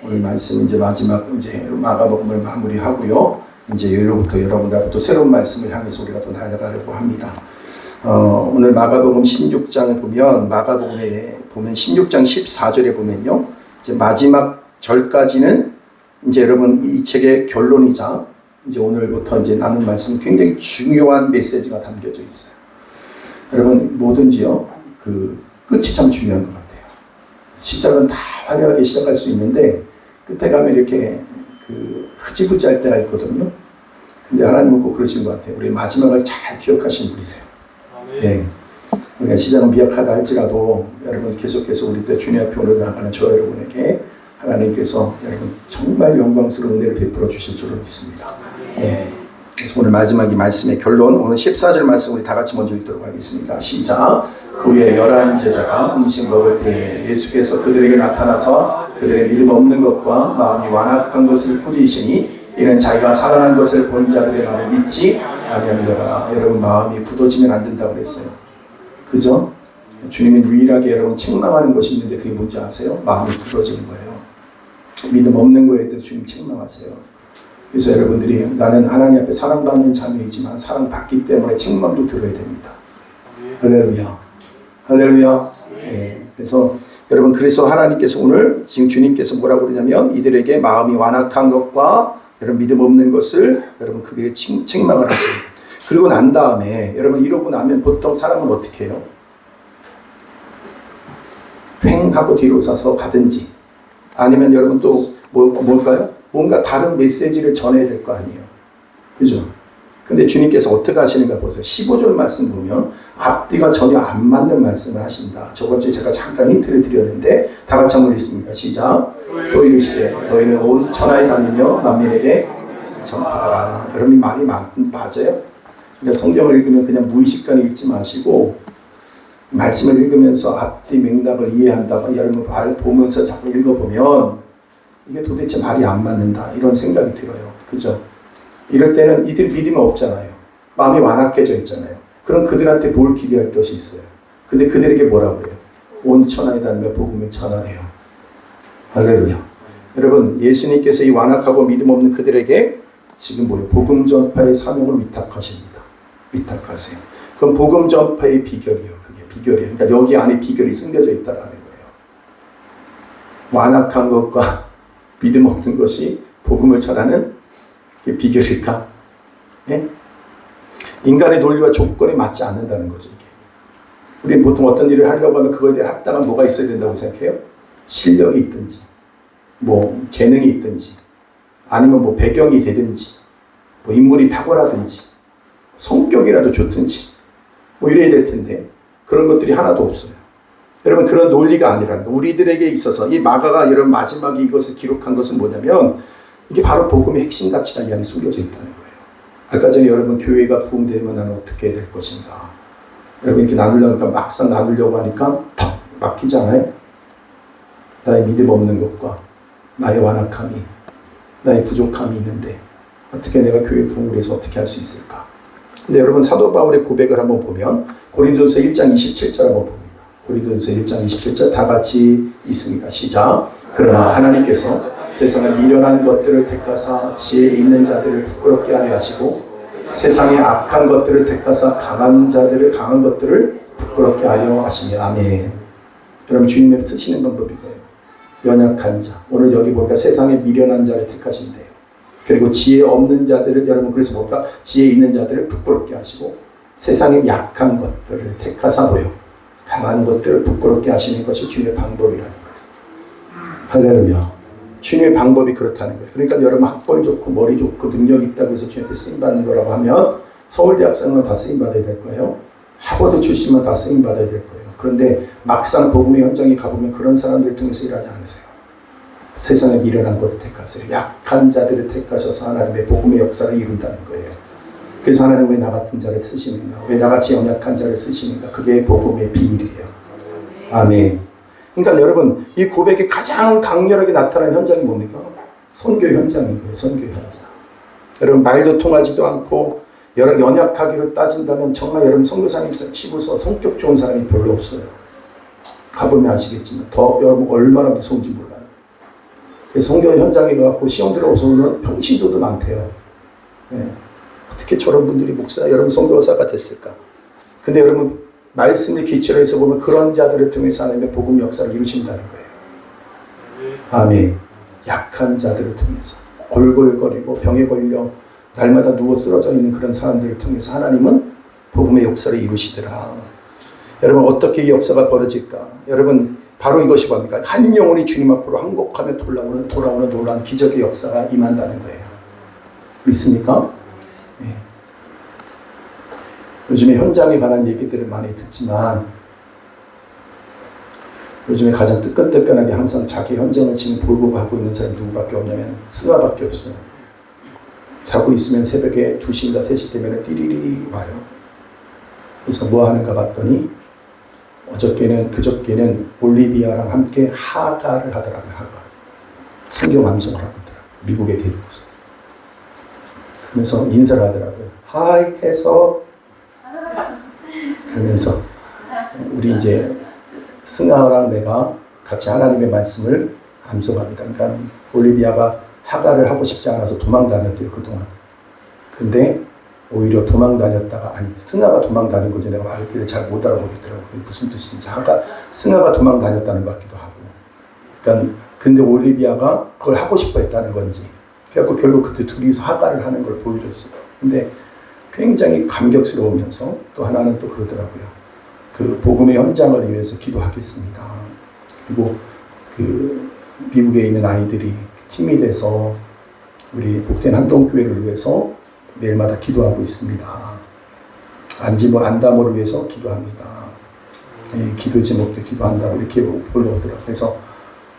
오늘 말씀 이제 마지막 이제 마가복음을 마무리하고요. 이제 여기로부터 여러분들하고 새로운 말씀을 향해서 우리가 또 나아가려고 합니다. 오늘 마가복음 16장을 보면 마가복음에 보면 16장 14절에 보면요. 이제 마지막 절까지는 이제 여러분 이 책의 결론이자 이제 오늘부터 이제 나눈 말씀 굉장히 중요한 메시지가 담겨져 있어요. 여러분 뭐든지요. 그 끝이 참 중요한 것 같아요. 시작은 다 화려하게 시작할 수 있는데 끝에 가면 이렇게 그 흐지부지할 때가 있거든요. 근데 하나님은 꼭 그러신 것 같아요. 우리 마지막을 잘 기억하신 분이세요. 네. 우리가 시작은 미약하다 할지라도 여러분 계속해서 우리 때 주님 앞에 오늘 나가는 저 여러분에게 하나님께서 여러분 정말 영광스러운 은혜를 베풀어 주실 줄로 믿습니다. 네. 그래서 오늘 마지막 이 말씀의 결론 오늘 14절 말씀 우리 다 같이 먼저 읽도록 하겠습니다. 시작. 그 후에 11 제자가 음식 먹을 때 예수께서 그들에게 나타나서 그들의 믿음 없는 것과 마음이 완악한 것을 꾸짖으시니 이는 자기가 살아난 것을 본 자들의 말을 믿지 아니하느니라. 여러분 마음이 굳어지면 안 된다고 그랬어요. 그죠? 주님은 유일하게 여러분 책망하는 것이 있는데 그게 뭔지 아세요? 마음이 굳어지는 거예요. 믿음 없는 거에 대해서 주님 책망하세요. 그래서 여러분들이 나는 하나님 앞에 사랑받는 자녀이지만 사랑받기 때문에 책망도 들어야 됩니다. 할렐루야. 할렐루야. 네. 그래서 여러분 그래서 하나님께서 오늘 지금 주님께서 뭐라고 그러냐면 이들에게 마음이 완악한 것과 여러분 믿음 없는 것을 여러분 그게 책망을 하세요. 그리고 난 다음에 여러분 이러고 나면 보통 사람은 어떻게 해요? 횡 하고 뒤로 서서 가든지 아니면 여러분 또 뭘까요? 뭔가 다른 메시지를 전해야 될 거 아니에요. 그죠? 근데 주님께서 어떻게 하시는가 보세요. 15절 말씀 보면 앞뒤가 전혀 안 맞는 말씀을 하십니다. 저번 주에 제가 잠깐 힌트를 드렸는데 다 같이 한번 읽습니다. 시작. 또 이르시되 너희는 온 천하에 다니며 만민에게 전파하라. 여러분 말이 맞아요? 그러니까 성경을 읽으면 그냥 무의식간에 읽지 마시고 말씀을 읽으면서 앞뒤 맥락을 이해한다고 여러분 보면서 자꾸 읽어보면 이게 도대체 말이 안 맞는다 이런 생각이 들어요. 그죠? 이럴 때는 이들이 믿음이 없잖아요. 마음이 완악해져 있잖아요. 그럼 그들한테 뭘 기대할 것이 있어요. 근데 그들에게 뭐라고 해요? 온 천하에 다니며 복음을 전하래요. 할렐루야. 여러분 예수님께서 이 완악하고 믿음 없는 그들에게 지금 뭐예요? 복음 전파의 사명을 위탁하십니다. 위탁하세요. 그럼 복음 전파의 비결이요. 그게 비결이에요. 그러니까 여기 안에 비결이 숨겨져 있다라는 거예요. 완악한 것과 믿음 없는 것이 복음을 전하는 그 비결일까? 예? 인간의 논리와 조건에 맞지 않는다는 거죠. 이게. 우리는 보통 어떤 일을 하려고 하면 그거에 대한 합당한 뭐가 있어야 된다고 생각해요? 실력이 있든지, 뭐 재능이 있든지, 아니면 뭐 배경이 되든지, 뭐 인물이 탁월하든지, 성격이라도 좋든지, 뭐 이래야 될 텐데 그런 것들이 하나도 없어요. 여러분 그런 논리가 아니라는 거. 우리들에게 있어서 이 마가가 여러분 마지막에 이것을 기록한 것은 뭐냐면 이게 바로 복음의 핵심 가치가 이 안에 숨겨져 있다는 거예요. 아까 전에 여러분 교회가 부흥되면 나는 어떻게 될 것인가. 여러분 이렇게 나누려고 하니까 막상 나누려고 하니까 턱 막히지 않아요? 나의 믿음 없는 것과 나의 완악함이 나의 부족함이 있는데 어떻게 내가 교회 부흥을 해서 어떻게 할 수 있을까? 근데 여러분 사도 바울의 고백을 한번 보면 고린도전서 1장 27절 한번 봅니다. 고린도전서 1장 27절 다 같이 있습니다. 시작. 그러나 하나님께서 세상의 미련한 것들을 택하사 지혜 있는 자들을 부끄럽게 하려 하시고 세상의 악한 것들을 택하사 강한 것들을 부끄럽게 하려 하시며 아멘. 여러분 주님의 쓰시는 방법이 뭐예요? 연약한 자. 오늘 여기 보니까 세상의 미련한 자를 택하신대요. 그리고 지혜 없는 자들을 여러분 그래서 뭘까? 지혜 있는 자들을 부끄럽게 하시고 세상의 약한 것들을 택하사 뭐요? 당하는 것들을 부끄럽게 하시는 것이 주님의 방법이라는 거예요. 할렐루야. 주님의 방법이 그렇다는 거예요. 그러니까 여러분 학벌 좋고 머리 좋고 능력 있다고 해서 주님한테 쓰임받는 거라고 하면 서울대학생은 다 쓰임받아야 될 거예요. 하버드 출신만 다 쓰임받아야 될 거예요. 그런데 막상 복음의 현장에 가보면 그런 사람들을 통해서 일하지 않으세요. 세상에 미련한 것을 택하세요. 약한 자들을 택하셔서 하나님의 복음의 역사를 이룬다는 거예요. 그래서 하나님 왜 나 같은 자를 쓰시는가? 왜 나같이 연약한 자를 쓰시는가? 그게 복음의 비밀이에요. 아멘. 그러니까 여러분 이 고백이 가장 강렬하게 나타나는 현장이 뭡니까? 선교 현장인 거예요. 선교 현장. 여러분 말도 통하지도 않고 연약하기로 따진다면 정말 여러분 선교사님 치고서 성격 좋은 사람이 별로 없어요. 가보면 아시겠지만 더 여러분 얼마나 무서운지 몰라요. 그래서 선교 현장에 가고 시험 들어오서는 평신도도 많대요. 네. 어떻게 저런 분들이 목사, 여러분 선교사가 됐을까? 근데 여러분 말씀의 기초로 해서 보면 그런 자들을 통해서 하나님의 복음 역사를 이루신다는 거예요. 아멘. 약한 자들을 통해서 골골거리고 병에 걸려 날마다 누워 쓰러져 있는 그런 사람들을 통해서 하나님은 복음의 역사를 이루시더라. 여러분 어떻게 이 역사가 벌어질까? 여러분 바로 이것이 뭡니까? 한 영혼이 주님 앞으로 항복하며 돌아오는 놀라운 기적의 역사가 임한다는 거예요. 믿습니까? 네. 요즘에 현장에 관한 얘기들을 많이 듣지만 요즘에 가장 뜨끈뜨끈하게 항상 자기 현장을 지금 보고 가고 있는 사람이 누구밖에 없냐면 승아밖에 없어요. 자고 있으면 새벽에 2시인가 3시 되면 띠리리 와요. 그래서 뭐 하는가 봤더니 그저께는 올리비아랑 함께 하가를 하더라고요. 하가. 성경 암송을 하고 있더라고요. 미국에 데리고서. 그러면서 인사를 하더라고요. 하이 해서 그러면서 우리 이제 승아랑 내가 같이 하나님의 말씀을 암송합니다. 그러니까 올리비아가 하가를 하고 싶지 않아서 도망 다녔대요, 그동안. 근데 오히려 도망 다녔다가, 승아가 도망 다닌 거지. 내가 말했길래 잘 못 알아보겠더라고요. 그게 무슨 뜻인지. 승아가 도망 다녔다는 것 같기도 하고. 그러니까, 근데 올리비아가 그걸 하고 싶어 했다는 건지. 그래갖고 결국 그때 둘이서 하가를 하는 걸 보여줬어요. 근데 굉장히 감격스러우면서 또 하나는 또 그러더라고요. 그 복음의 현장을 위해서 기도하겠습니다. 그리고 그 미국에 있는 아이들이 팀이 돼서 우리 복된 한동교회를 위해서 매일마다 기도하고 있습니다. 안담을 위해서 기도합니다. 기도 제목도 기도한다고 이렇게 불러오더라고요. 그래서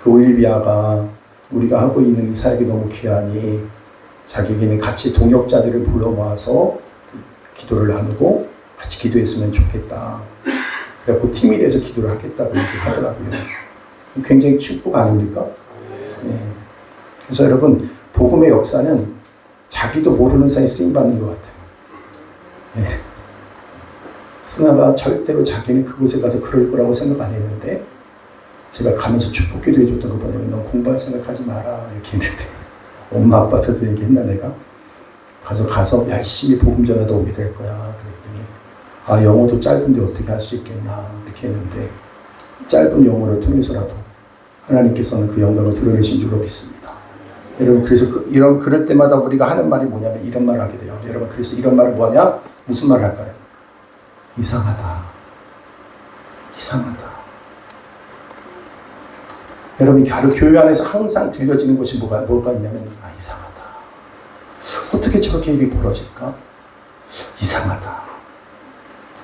그 올리비아가 우리가 하고 있는 이 사역이 너무 귀하니 자기에게는 같이 동역자들을 불러 모아서 기도를 나누고 같이 기도했으면 좋겠다. 그래갖고 팀이 돼서 기도를 하겠다고 이렇게 하더라고요. 굉장히 축복 아닙니까? 네. 그래서 여러분 복음의 역사는 자기도 모르는 사이에 쓰임받는 것 같아요. 네. 승아가 절대로 자기는 그곳에 가서 그럴 거라고 생각 안 했는데 제가 가면서 축복 기도해줬던 거 뭐냐면 넌 공부할 생각하지 마라 이렇게 했는데 엄마 아빠한테도 얘기했나 내가? 가서 열심히 복음 전하다 오게 될 거야. 그랬더니 영어도 짧은데 어떻게 할 수 있겠나 이렇게 했는데 짧은 영어를 통해서라도 하나님께서는 그 영광을 드러내신 줄로 믿습니다. 여러분 그래서 그럴 때마다 우리가 하는 말이 뭐냐면 이런 말을 하게 돼요. 여러분 그래서 이런 말은 뭐냐? 무슨 말을 할까요? 이상하다. 여러분 교회 안에서 항상 들려지는 것이 뭐가 있냐면 이상하다. 어떻게 저렇게 일이 벌어질까? 이상하다.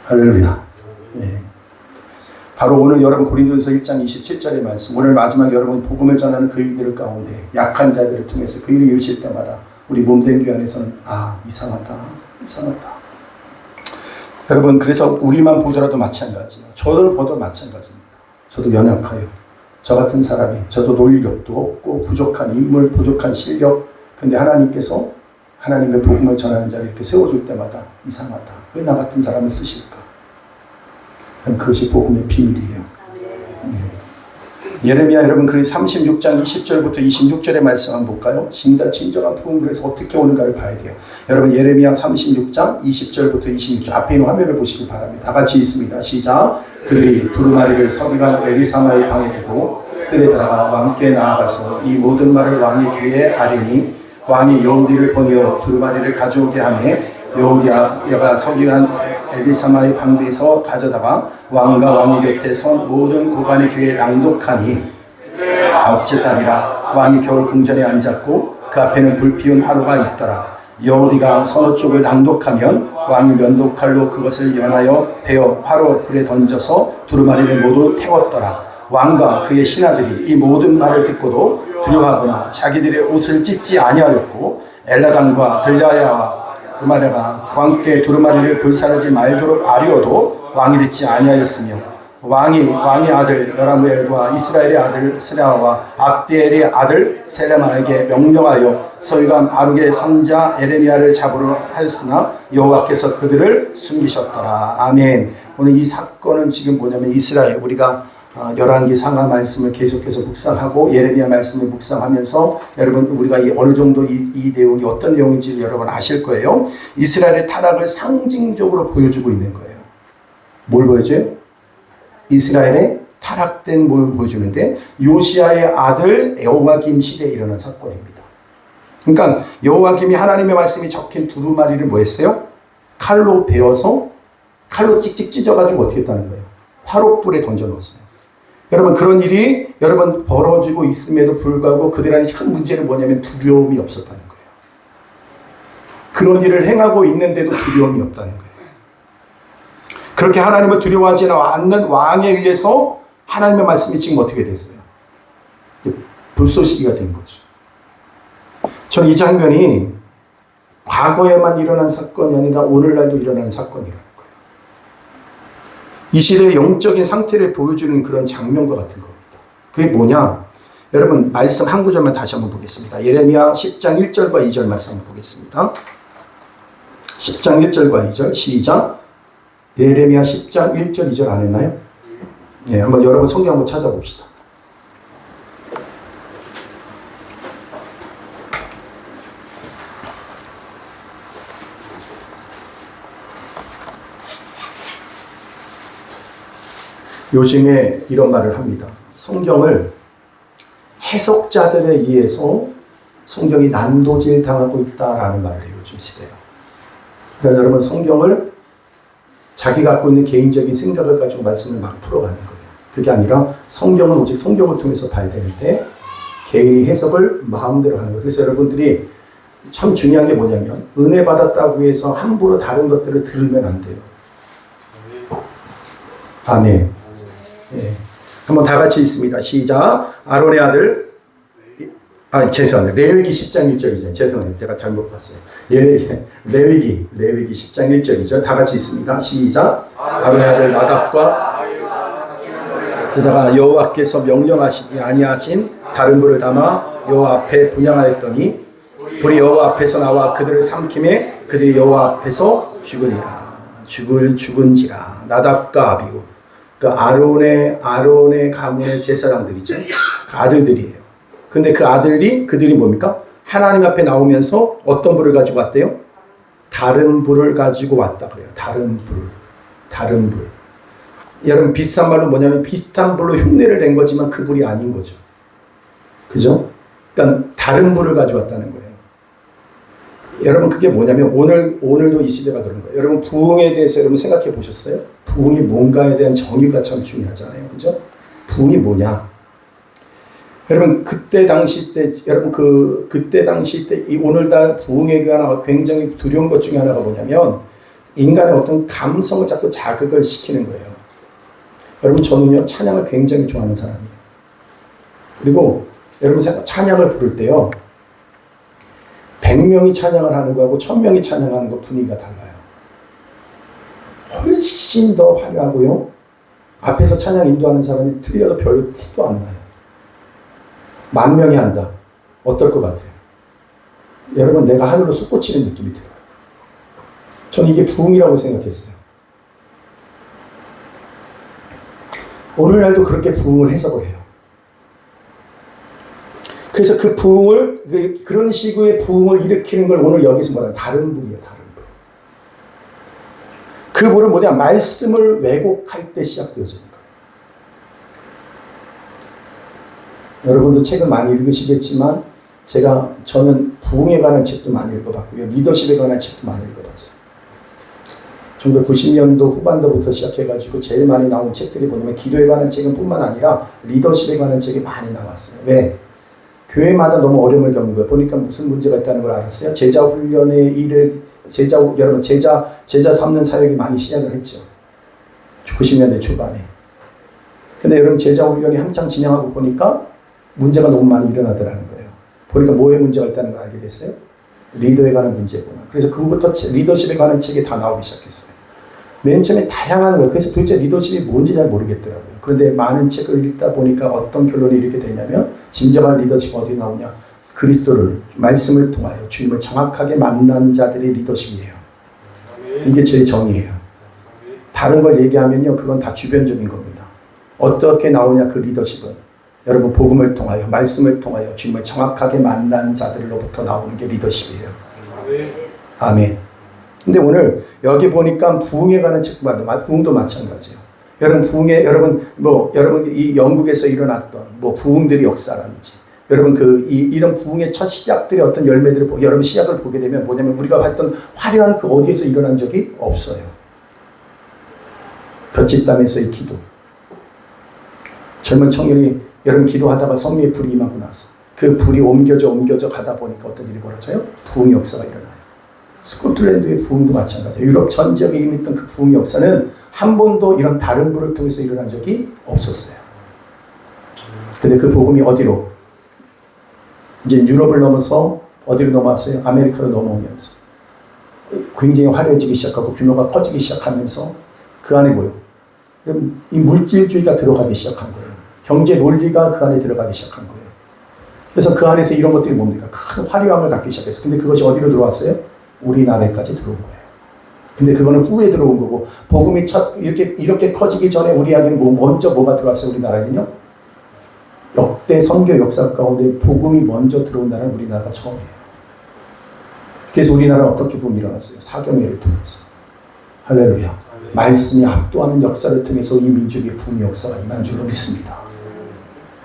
할렐루야. 네. 바로 오늘 여러분 고린도전서 1장 27절의 말씀, 오늘 마지막 여러분 복음을 전하는 그 일들 가운데 약한 자들을 통해서 그 일을 이루실 때마다 우리 몸된 교회 안에서는 이상하다. 여러분 그래서 우리만 보더라도 마찬가지예요. 저를 보도 마찬가지입니다. 저도 연약해요. 저 같은 사람이, 저도 논리력도 없고 부족한 인물, 부족한 실력. 근데 하나님께서 하나님의 복음을 전하는 자를 이렇게 세워줄 때마다 이상하다. 왜 나 같은 사람을 쓰실까? 그것이 복음의 비밀이에요. 예레미야 여러분 그 36장 20절부터 26절의 말씀 한번 볼까요? 진정한 부흥 그래서 어떻게 오는가를 봐야 돼요. 여러분 예레미야 36장 20절부터 26절 앞에 있는 화면을 보시기 바랍니다. 다 같이 있습니다. 시작. 그들이 두루마리를 서기관 엘리사마의 방에 두고 뜰에 들어가 왕께 나아가서 이 모든 말을 왕의 귀에 아뢰니 왕이 여우디를 보내어 두루마리를 가져오게 하매 여우디가 서기관 엘리사마의 방비에서 가져다가 왕과 왕의 곁에 선 모든 고관의 귀에 낭독하니 아홉째 달이라. 왕이 겨울 궁전에 앉았고 그 앞에는 불 피운 화로가 있더라. 여호디가 서너 쪽을 낭독하면 왕이 면도칼로 그것을 연하여 베어 화로 불에 던져서 두루마리를 모두 태웠더라. 왕과 그의 신하들이 이 모든 말을 듣고도 두려워하거나 자기들의 옷을 찢지 아니하였고 엘라단과 들라야와 그마레가 왕께 두루마리를 불사르지 말도록 아뢰어도 왕이 듣지 아니하였으며 왕의 아들 여라무엘과 이스라엘의 아들 스라와 압디엘의 아들 세레마에게 명령하여 서기관 바룩의 선자 에레미야를 잡으러 하였으나 여호와께서 그들을 숨기셨더라. 아멘. 오늘 이 사건은 지금 뭐냐면 이스라엘, 우리가 열왕기 상하 말씀을 계속해서 묵상하고 예레미야 말씀을 묵상하면서 여러분 우리가 어느 정도 이 내용이 어떤 내용인지 여러분 아실 거예요. 이스라엘의 타락을 상징적으로 보여주고 있는 거예요. 뭘 보여줘요? 이스라엘의 타락된 모습을 보여주는데 요시야의 아들 여호와김 시대에 일어난 사건입니다. 그러니까 여호와김이 하나님의 말씀이 적힌 두루마리를 뭐 했어요? 칼로 베어서 칼로 찍찍 찢어가지고 어떻게 했다는 거예요? 화롯불에 던져 넣었어요. 여러분 그런 일이 여러분 벌어지고 있음에도 불구하고 그들한테 큰 문제는 뭐냐면 두려움이 없었다는 거예요. 그런 일을 행하고 있는데도 두려움이 없다는 거예요. 그렇게 하나님을 두려워하지 않는 왕에 의해서 하나님의 말씀이 지금 어떻게 됐어요? 불쏘시개가 된 거죠. 저는 이 장면이 과거에만 일어난 사건이 아니라 오늘날도 일어나는 사건이라는 거예요. 이 시대의 영적인 상태를 보여주는 그런 장면과 같은 겁니다. 그게 뭐냐? 여러분 말씀 한 구절만 다시 한번 보겠습니다. 예레미야 10장 1절과 2절 말씀 한번 보겠습니다. 10장 1절과 2절 시작. 예레미야 10장 1절 2절 안 했나요? 네, 한번 여러분 성경 한번 찾아봅시다. 요즘에 이런 말을 합니다. 성경을 해석자들에 의해서 성경이 난도질 당하고 있다라는 말을 해요. 요즘 시대에. 그러니까 여러분 성경을 자기가 갖고 있는 개인적인 생각을 가지고 말씀을 막 풀어가는 거예요. 그게 아니라 성경은 오직 성경을 통해서 봐야 되는데 개인이 해석을 마음대로 하는 거예요. 그래서 여러분들이 참 중요한 게 뭐냐면 은혜 받았다고 해서 함부로 다른 것들을 들으면 안 돼요. 아멘. 네. 한번 다 같이 있습니다. 시작. 아론의 아들 죄송합니다. 레위기 10장 1절이죠. 죄송합니다. 제가 잘못 봤어요. 레위기 10장 1절이죠. 다 같이 있습니다. 시작. 아론의 아들 나답과 그다가 여호와께서 명령하시지 아니하신 다른 불을 담아 여호와 앞에 분향하였더니 불이 여호와 앞에서 나와 그들을 삼킴에 그들이 여호와 앞에서 죽으니라. 죽은지라. 나답과 아비후. 그러니까 아론의 가문의 제사장들이죠. 아들들이에요. 근데 그들이 뭡니까? 하나님 앞에 나오면서 어떤 불을 가지고 왔대요? 다른 불을 가지고 왔다 그래요. 다른 불. 여러분 비슷한 말로 뭐냐면 비슷한 불로 흉내를 낸 거지만 그 불이 아닌 거죠. 그죠? 그러니까 다른 불을 가지고 왔다는 거예요. 여러분 그게 뭐냐면 오늘도 이 시대가 그런 거예요. 여러분 부흥에 대해서 여러분 생각해 보셨어요? 부흥이 뭔가에 대한 정의가 참 중요하잖아요. 그죠? 부흥이 뭐냐? 여러분 그때 당시 때 이 오늘날 부흥에 관한 굉장히 두려운 것 중에 하나가 뭐냐면 인간의 어떤 감성을 자꾸 자극을 시키는 거예요. 여러분 저는요 찬양을 굉장히 좋아하는 사람이에요. 그리고 여러분 찬양을 부를 때요 100명이 찬양을 하는 거하고 1000명이 찬양하는 거 분위기가 달라요. 훨씬 더 화려하고요. 앞에서 찬양 인도하는 사람이 틀려도 별로 티도 안 나요. 10,000명이 한다. 어떨 것 같아요? 여러분 내가 하늘로 솟구치는 느낌이 들어요. 저는 이게 부흥이라고 생각했어요. 오늘날도 그렇게 부흥을 해석을 해요. 그래서 그 부흥을 그런 식의 부흥을 일으키는 걸 오늘 여기서 말하는 다른 불이에요. 다른 불. 그 불은 뭐냐? 말씀을 왜곡할 때 시작되어지는 거예요. 여러분도 책을 많이 읽으시겠지만 저는 부흥에 관한 책도 많이 읽어봤고요. 리더십에 관한 책도 많이 읽어봤어요. 1990년도 후반도부터 시작해가지고 제일 많이 나온 책들이 뭐냐면 기도에 관한 책은 뿐만 아니라 리더십에 관한 책이 많이 나왔어요. 왜? 교회마다 너무 어려움을 겪는 거예요. 보니까 무슨 문제가 있다는 걸 알았어요. 제자 훈련의 일을 여러분 제자 삼는 사역이 많이 시작을 했죠. 90년대 초반에. 근데 여러분 제자 훈련이 한창 진행하고 보니까 문제가 너무 많이 일어나더라는 거예요. 보니까 뭐에 문제가 있다는 걸 알게 됐어요. 리더에 관한 문제구나. 그래서 그부터 리더십에 관한 책이 다 나오기 시작했어요. 맨 처음에 다양한 거예요. 그래서 도대체 리더십이 뭔지 잘 모르겠더라고요. 그런데 많은 책을 읽다 보니까 어떤 결론이 이렇게 되냐면 진정한 리더십은 어디 나오냐. 그리스도를 말씀을 통하여 주님을 정확하게 만난 자들의 리더십이에요. 이게 제 정의예요. 다른 걸 얘기하면요. 그건 다 주변적인 겁니다. 어떻게 나오냐 그 리더십은. 여러분 복음을 통하여 말씀을 통하여 주님을 정확하게 만난 자들로부터 나오는 게 리더십이에요. 아멘. 근데 오늘 여기 보니까 부흥에 관한 책도 부흥도 마찬가지예요. 여러분 이 영국에서 일어났던 부흥들의 역사라든지 여러분 이런 부흥의 첫 시작들의 어떤 열매들을 여러분 시작을 보게 되면 뭐냐면 우리가 봤던 화려한 그 어디에서 일어난 적이 없어요. 볕이 땀에서의 기도. 젊은 청년이 여러분 기도하다가 성령의 불이 임하고 나서 그 불이 옮겨져 가다 보니까 어떤 일이 벌어져요? 부흥 역사가 일어나요. 스코틀랜드의 부흥도 마찬가지예요. 유럽 전 지역에 임했던 그 부흥 역사는 한 번도 이런 다른 불을 통해서 일어난 적이 없었어요. 근데 그 복음이 어디로? 이제 유럽을 넘어서 어디로 넘어왔어요? 아메리카로 넘어오면서 굉장히 화려해지기 시작하고 규모가 커지기 시작하면서 그 안에 뭐예요? 이 물질주의가 들어가기 시작한 거예요. 경제 논리가 그 안에 들어가기 시작한 거예요. 그래서 그 안에서 이런 것들이 뭡니까? 큰 화려함을 갖기 시작했어요. 근데 그것이 어디로 들어왔어요? 우리나라에까지 들어온 거예요. 근데 그거는 후에 들어온 거고, 복음이 이렇게 커지기 전에 우리에게는 먼저 뭐가 들어왔어요? 우리나라에는요? 역대 선교 역사 가운데 복음이 먼저 들어온 나라는 우리나라가 처음이에요. 그래서 우리나라는 어떻게 부흥이 일어났어요? 사경회를 통해서. 할렐루야. 말씀이 압도하는 역사를 통해서 이 민족의 부흥 역사가 임한 줄로 믿습니다.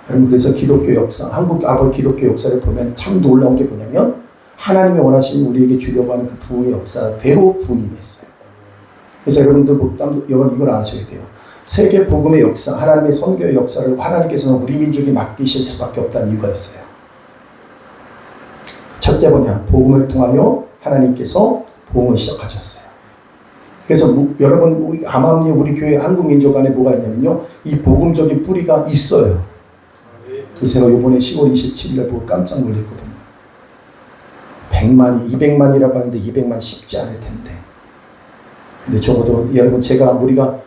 여러분 그래서 기독교 역사, 한국 기독교 역사를 보면 참 놀라운 게 뭐냐면 하나님이 원하시는 우리에게 주려고 하는 그 부흥의 역사대로 부흥이 됐어요. 그래서 여러분들 이걸 아셔야 돼요. 세계 복음의 역사, 하나님의 선교의 역사를 하나님께서는 우리 민족에 맡기실 수밖에 없다는 이유가 있어요. 첫째 뭐냐? 복음을 통하여 하나님께서 부흥을 시작하셨어요. 그래서 여러분 암암리 우리 교회 한국 민족 안에 뭐가 있냐면요. 이 복음적인 뿌리가 있어요. 그래서 제가 이번에 10월 27일에 보고 깜짝 놀랐거든요. 100만이 200만이라고 하는데 200만 쉽지 않을 텐데. 근데 적어도 여러분 우리가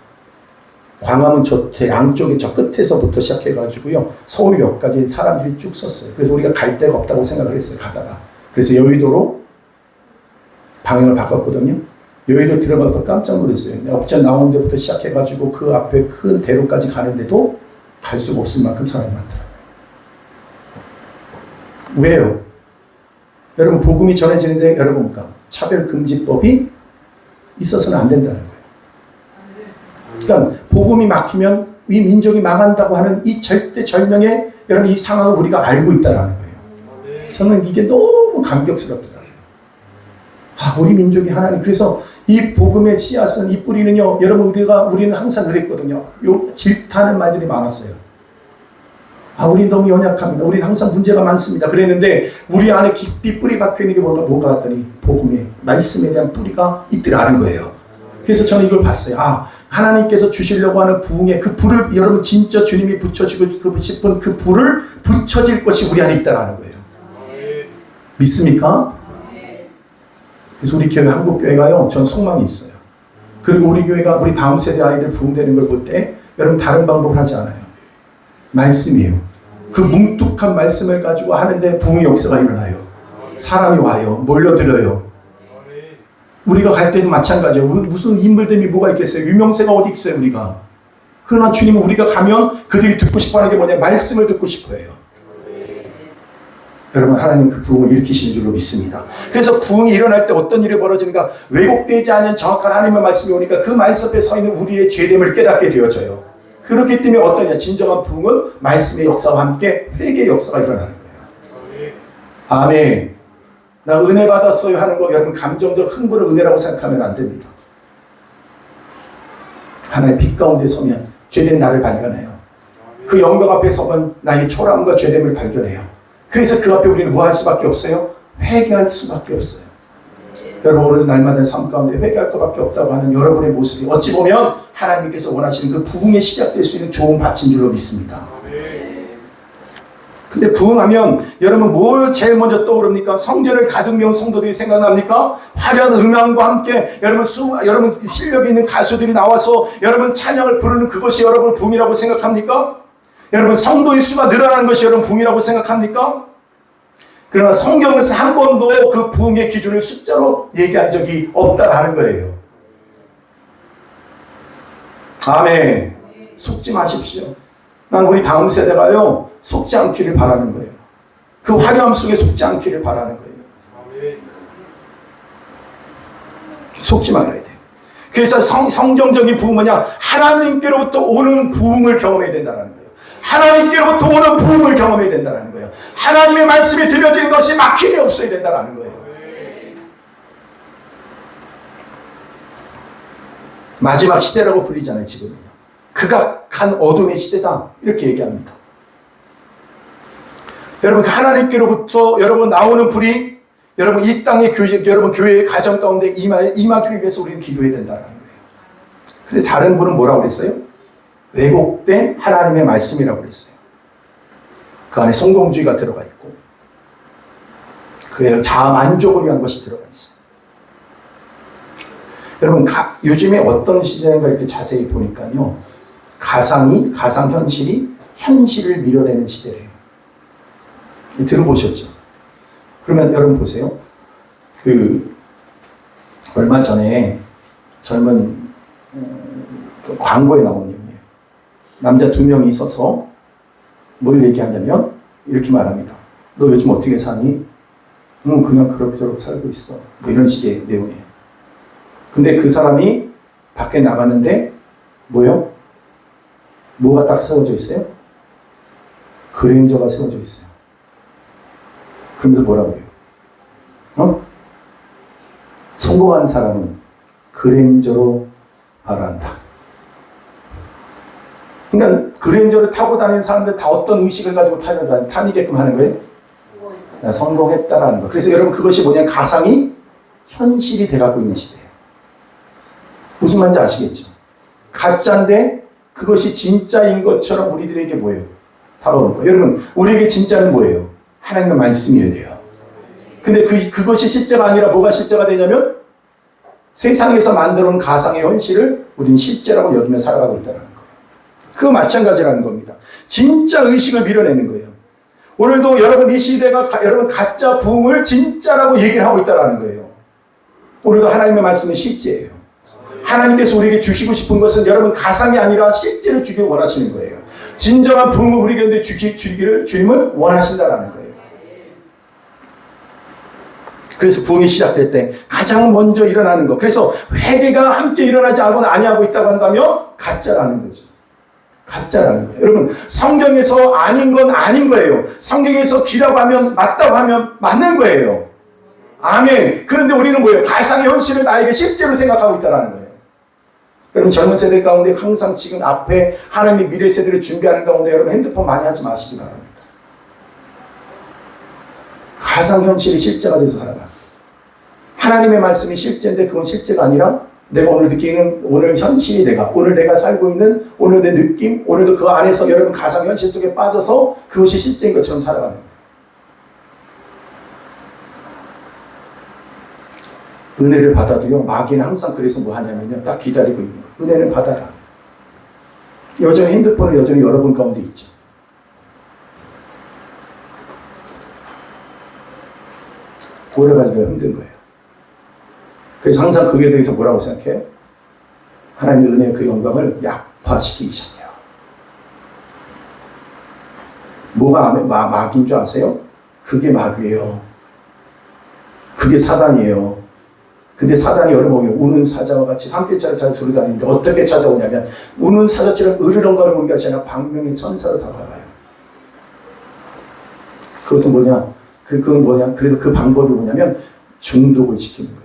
광화문 제 양쪽에 저 끝에서부터 시작해가지고요. 서울역까지 사람들이 쭉 섰어요. 그래서 우리가 갈 데가 없다고 생각을 했어요. 가다가. 그래서 여의도로 방향을 바꿨거든요. 여의도 들어가서 깜짝 놀랐어요. 업전 나오는 데부터 시작해가지고 그 앞에 큰 대로까지 가는데도 갈 수가 없을 만큼 사람이 많더라고요. 왜요? 여러분 복음이 전해지는데 여러분 차별금지법이 있어서는 안 된다는 거예요. 그러니까 복음이 막히면 이 민족이 망한다고 하는 이 절대절명의 여러분 이 상황을 우리가 알고 있다는 거예요. 저는 이게 너무 감격스럽더라고요. 우리 민족이 하나님 그래서 이 복음의 씨앗은 이 뿌리는요. 여러분 우리는 항상 그랬거든요. 질타하는 말들이 많았어요. 우리는 너무 연약합니다. 우리는 항상 문제가 많습니다. 그랬는데 우리 안에 깊이 뿌리 박혀 있는 게 뭔가 했더니 복음의 말씀에 대한 뿌리가 있더라는 거예요. 그래서 저는 이걸 봤어요. 하나님께서 주시려고 하는 부흥의 그 불을 여러분 진짜 주님이 붙여주고 싶은 그 불을 붙여질 것이 우리 안에 있다라는 거예요. 믿습니까? 그래서 우리 교회 한국교회가요. 전 소망이 있어요. 그리고 우리 교회가 우리 다음 세대 아이들 부흥되는 걸 볼 때 여러분 다른 방법을 하지 않아요. 말씀이에요. 그 뭉툭한 말씀을 가지고 하는데 부흥의 역사가 일어나요. 사람이 와요. 몰려들어요. 우리가 갈 때도 마찬가지예요. 무슨 인물됨이 뭐가 있겠어요. 유명세가 어디 있어요 우리가. 그러나 주님은 우리가 가면 그들이 듣고 싶어하는 게 뭐냐. 말씀을 듣고 싶어해요. 여러분 하나님 그 부흥을 일으키시는 줄로 믿습니다. 그래서 부흥이 일어날 때 어떤 일이 벌어지는가. 왜곡되지 않은 정확한 하나님의 말씀이 오니까 그 말씀 앞에 서 있는 우리의 죄됨을 깨닫게 되어져요. 그렇기 때문에 어떠냐. 진정한 부흥은 말씀의 역사와 함께 회개의 역사가 일어나는 거예요. 아멘. 나 은혜 받았어요 하는 거 여러분 감정적 흥분을 은혜라고 생각하면 안 됩니다. 하나님의 빛 가운데 서면 죄된 나를 발견해요. 그 영광 앞에 서면 나의 초라함과 죄됨을 발견해요. 그래서 그 앞에 우리는 뭐 할 수밖에 없어요? 회개할 수밖에 없어요. 여러분 오늘 날마다 삶 가운데 회개할 것밖에 없다고 하는 여러분의 모습이 어찌 보면 하나님께서 원하시는 그 부흥에 시작될 수 있는 좋은 밭인 줄로 믿습니다. 근데 부흥하면 여러분 뭘 제일 먼저 떠오릅니까? 성전을 가득 메운 성도들이 생각납니까? 화려한 음향과 함께 여러분 실력이 있는 가수들이 나와서 여러분 찬양을 부르는 그것이 여러분 부흥이라고 생각합니까? 여러분 성도의 수가 늘어나는 것이 여러분 부흥이라고 생각합니까? 그러나 성경에서 한 번도 그 부흥의 기준을 숫자로 얘기한 적이 없다라는 거예요. 아멘. 속지 마십시오. 난 우리 다음 세대가요 속지 않기를 바라는 거예요. 그 화려함 속에 속지 않기를 바라는 거예요. 속지 말아야 돼요. 그래서 성경적인 부흥은 뭐냐? 하나님께로부터 오는 부흥을 경험해야 된다는 거예요. 하나님께로부터 오는 부흥을 경험해야 된다는 거예요. 하나님의 말씀이 들려지는 것이 막힘이 없어야 된다는 거예요. 마지막 시대라고 불리잖아요. 지금은요. 극악한 어둠의 시대다 이렇게 얘기합니다. 여러분 하나님께로부터 여러분 나오는 불이 여러분 이 땅의 여러분 교회의 가정 가운데 임하기를 위해서 우리는 기도해야 된다는 거예요. 근데 다른 분은 뭐라고 그랬어요? 왜곡된 하나님의 말씀이라고 그랬어요. 그 안에 성공주의가 들어가 있고 그 자만족을 위한 것이 들어가 있어요. 여러분 요즘에 어떤 시대인가 이렇게 자세히 보니까요. 가상현실이 현실을 밀어내는 시대래요. 들어보셨죠? 그러면 여러분 보세요. 얼마 전에 젊은 광고에 나온 내용이에요. 남자 2명이 있어서 뭘 얘기하냐면 이렇게 말합니다. 너 요즘 어떻게 사니? 그냥 그럭저럭 살고 있어. 뭐 이런 식의 내용이에요. 근데 그 사람이 밖에 나갔는데 뭐요? 뭐가 딱 세워져 있어요? 그레인저가 세워져 있어요. 그러면서 뭐라고 해요? 성공한 사람은 그레인저로 바란다. 그러니까 그레인저를 타고 다니는 사람들 다 어떤 의식을 가지고 타니게끔 하는 거예요? 나 성공했다라는 거. 그래서 여러분 그것이 뭐냐면 가상이 현실이 돼가고 있는 시대예요. 무슨 말인지 아시겠죠? 가짜인데 그것이 진짜인 것처럼 우리들에게 뭐예요? 다가오는 거예요. 여러분 우리에게 진짜는 뭐예요? 하나님의 말씀이어야 돼요. 근데 그것이 실제가 아니라 뭐가 실제가 되냐면 세상에서 만들어온 가상의 현실을 우리는 실제라고 여기며 살아가고 있다는 거예요. 그거 마찬가지라는 겁니다. 진짜 의식을 밀어내는 거예요. 오늘도 여러분 이 시대가 여러분 가짜 부흥을 진짜라고 얘기를 하고 있다는 거예요. 오늘도 하나님의 말씀은 실제예요. 하나님께서 우리에게 주시고 싶은 것은 여러분 가상이 아니라 실제를 주기를 원하시는 거예요. 진정한 부흥을 우리에게 주기를 주님은 원하신다라는 거예요. 그래서 부흥이 시작될 때 가장 먼저 일어나는 것. 그래서 회개가 함께 일어나지 않거나 아니하고 있다고 한다면 가짜라는 거죠. 가짜라는 거예요. 여러분 성경에서 아닌 건 아닌 거예요. 성경에서 기라고 하면 맞다고 하면 맞는 거예요. 아멘. 그런데 우리는 뭐예요? 가상의 현실을 나에게 실제로 생각하고 있다는 거예요. 여러분 젊은 세대 가운데 항상 지금 앞에 하나님의 미래 세대를 준비하는 가운데 여러분 핸드폰 많이 하지 마시기 바랍니다. 가상현실이 실제가 돼서 살아가. 하나님의 말씀이 실제인데 그건 실제가 아니라 내가 오늘 느끼는 오늘 현실이 오늘 내가 살고 있는 오늘 내 느낌, 오늘도 그 안에서 여러분 가상현실 속에 빠져서 그것이 실제인 것처럼 살아가는 거예요. 은혜를 받아도요, 마귀는 항상 그래서 뭐 하냐면요, 딱 기다리고 있는 거예요. 은혜를 받아라. 여전히 핸드폰은 여전히 여러분 가운데 있죠. 오래가지고 힘든 거예요. 그래서 항상 그에 대해서 뭐라고 생각해요? 하나님의 은혜의 그 영광을 약화시키기 시작해요. 뭐가 마귀인 줄 아세요? 그게 마귀예요. 그게 사단이에요. 근데 사단이 여러분 우는 사자와 같이 함께차를 잘 두루 다니는데 어떻게 찾아오냐면 우는 사자처럼 으르렁거리는 오는 것이 아니라 광명의 천사로 다가가요. 그것은 뭐냐? 그건 뭐냐? 그래서 그 방법이 뭐냐면 중독을 시키는 거예요.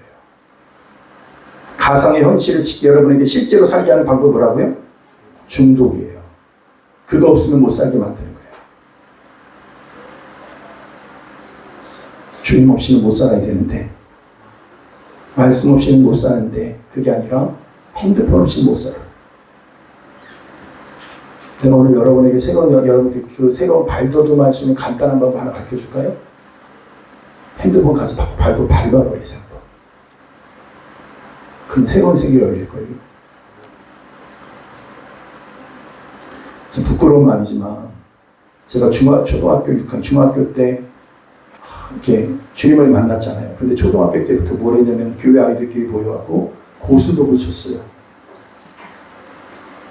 가상의 현실을 여러분에게 실제로 살게 하는 방법이 뭐라고요? 중독이에요. 그거 없으면 못 살게 만드는 거예요. 주님 없이는 못 살아야 되는데, 말씀 없이는 못 사는데, 그게 아니라 핸드폰 없이는 못 살아요. 제가 오늘 여러분에게 여러분들이 그 새로운 발돋움할 수 있는 간단한 방법 하나 가르쳐 줄까요? 핸드폰 가서 밟아버리세요. 그럼 새로운 세계가 열릴걸요. 좀 부끄러운 말이지만, 제가 초등학교 6학년, 중학교 때, 이렇게 주님을 만났잖아요. 근데 초등학교 때부터 뭘 했냐면, 교회 아이들끼리 모여갖고 고수독을 쳤어요.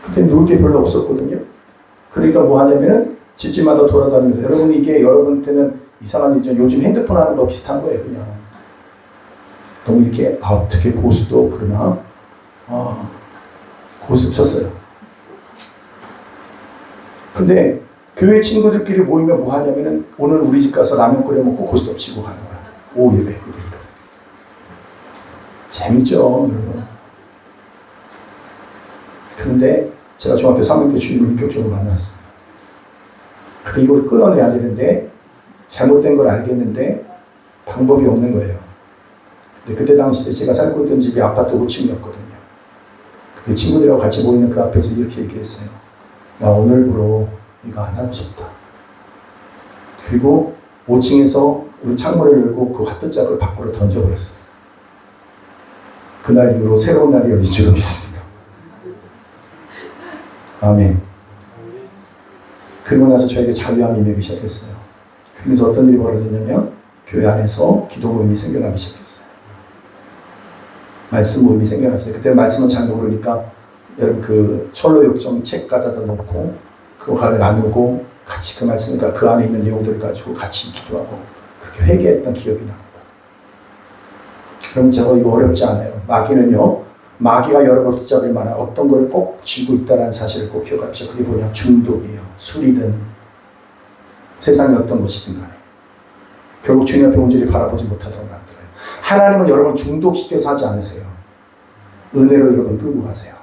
그때 놀 게 별로 없었거든요. 그러니까 뭐 하냐면은, 집집마다 돌아다니면서, 여러분, 이게 여러분한테는 이상한 일이죠. 요즘 핸드폰 하는 거 비슷한 거예요, 그냥. 너무 이렇게, 어떻게 고수도 그러나? 고수 쳤어요. 근데 교회 친구들끼리 모이면 뭐 하냐면은 오늘 우리 집 가서 라면 끓여 먹고 고수도 치고 가는 거야. 오후 예배. 재밌죠, 여러분. 그런데 제가 중학교 3학년 때 주님을 인격적으로 만났어요. 근데 이걸 끊어내야 되는데 잘못된 걸 알겠는데 방법이 없는 거예요. 근데 그때 당시에 제가 살고 있던 집이 아파트 5층이었거든요. 그 친구들하고 같이 모이는 그 앞에서 이렇게 얘기했어요. 나 오늘부로 이거 안 하고 싶다. 그리고 5층에서 우리 창문을 열고 그 핫도그를 밖으로 던져버렸어요. 그날 이후로 새로운 날이 열릴 줄 믿습니다. 아멘. 그러고 나서 저에게 자유함이 임하기 시작했어요. 그러면서 어떤 일이 벌어졌냐면 교회 안에서 기도 모임이 생겨나기 시작했어요. 말씀 모임이 생겨났어요. 그때 말씀은 잘 모르니까 여러분 그 철로 욕정 책 가져다 놓고 그거를 나누고 같이 그 말씀, 그러니까 그 안에 있는 내용들을 가지고 같이 기도하고 그렇게 회개했던 기억이 납니다. 그럼 제가 이거 어렵지 않아요. 마귀는요, 마귀가 여러분을 붙잡을 만한 어떤 걸 꼭 쥐고 있다는 사실을 꼭 기억합시다. 그게 뭐냐? 중독이에요. 술이든 세상의 어떤 것이든 간에 결국 주님 앞에 온전히 바라보지 못하도록 만들어요. 하나님은 여러분 중독시켜서 하지 않으세요. 은혜로 여러분 끌고 가세요.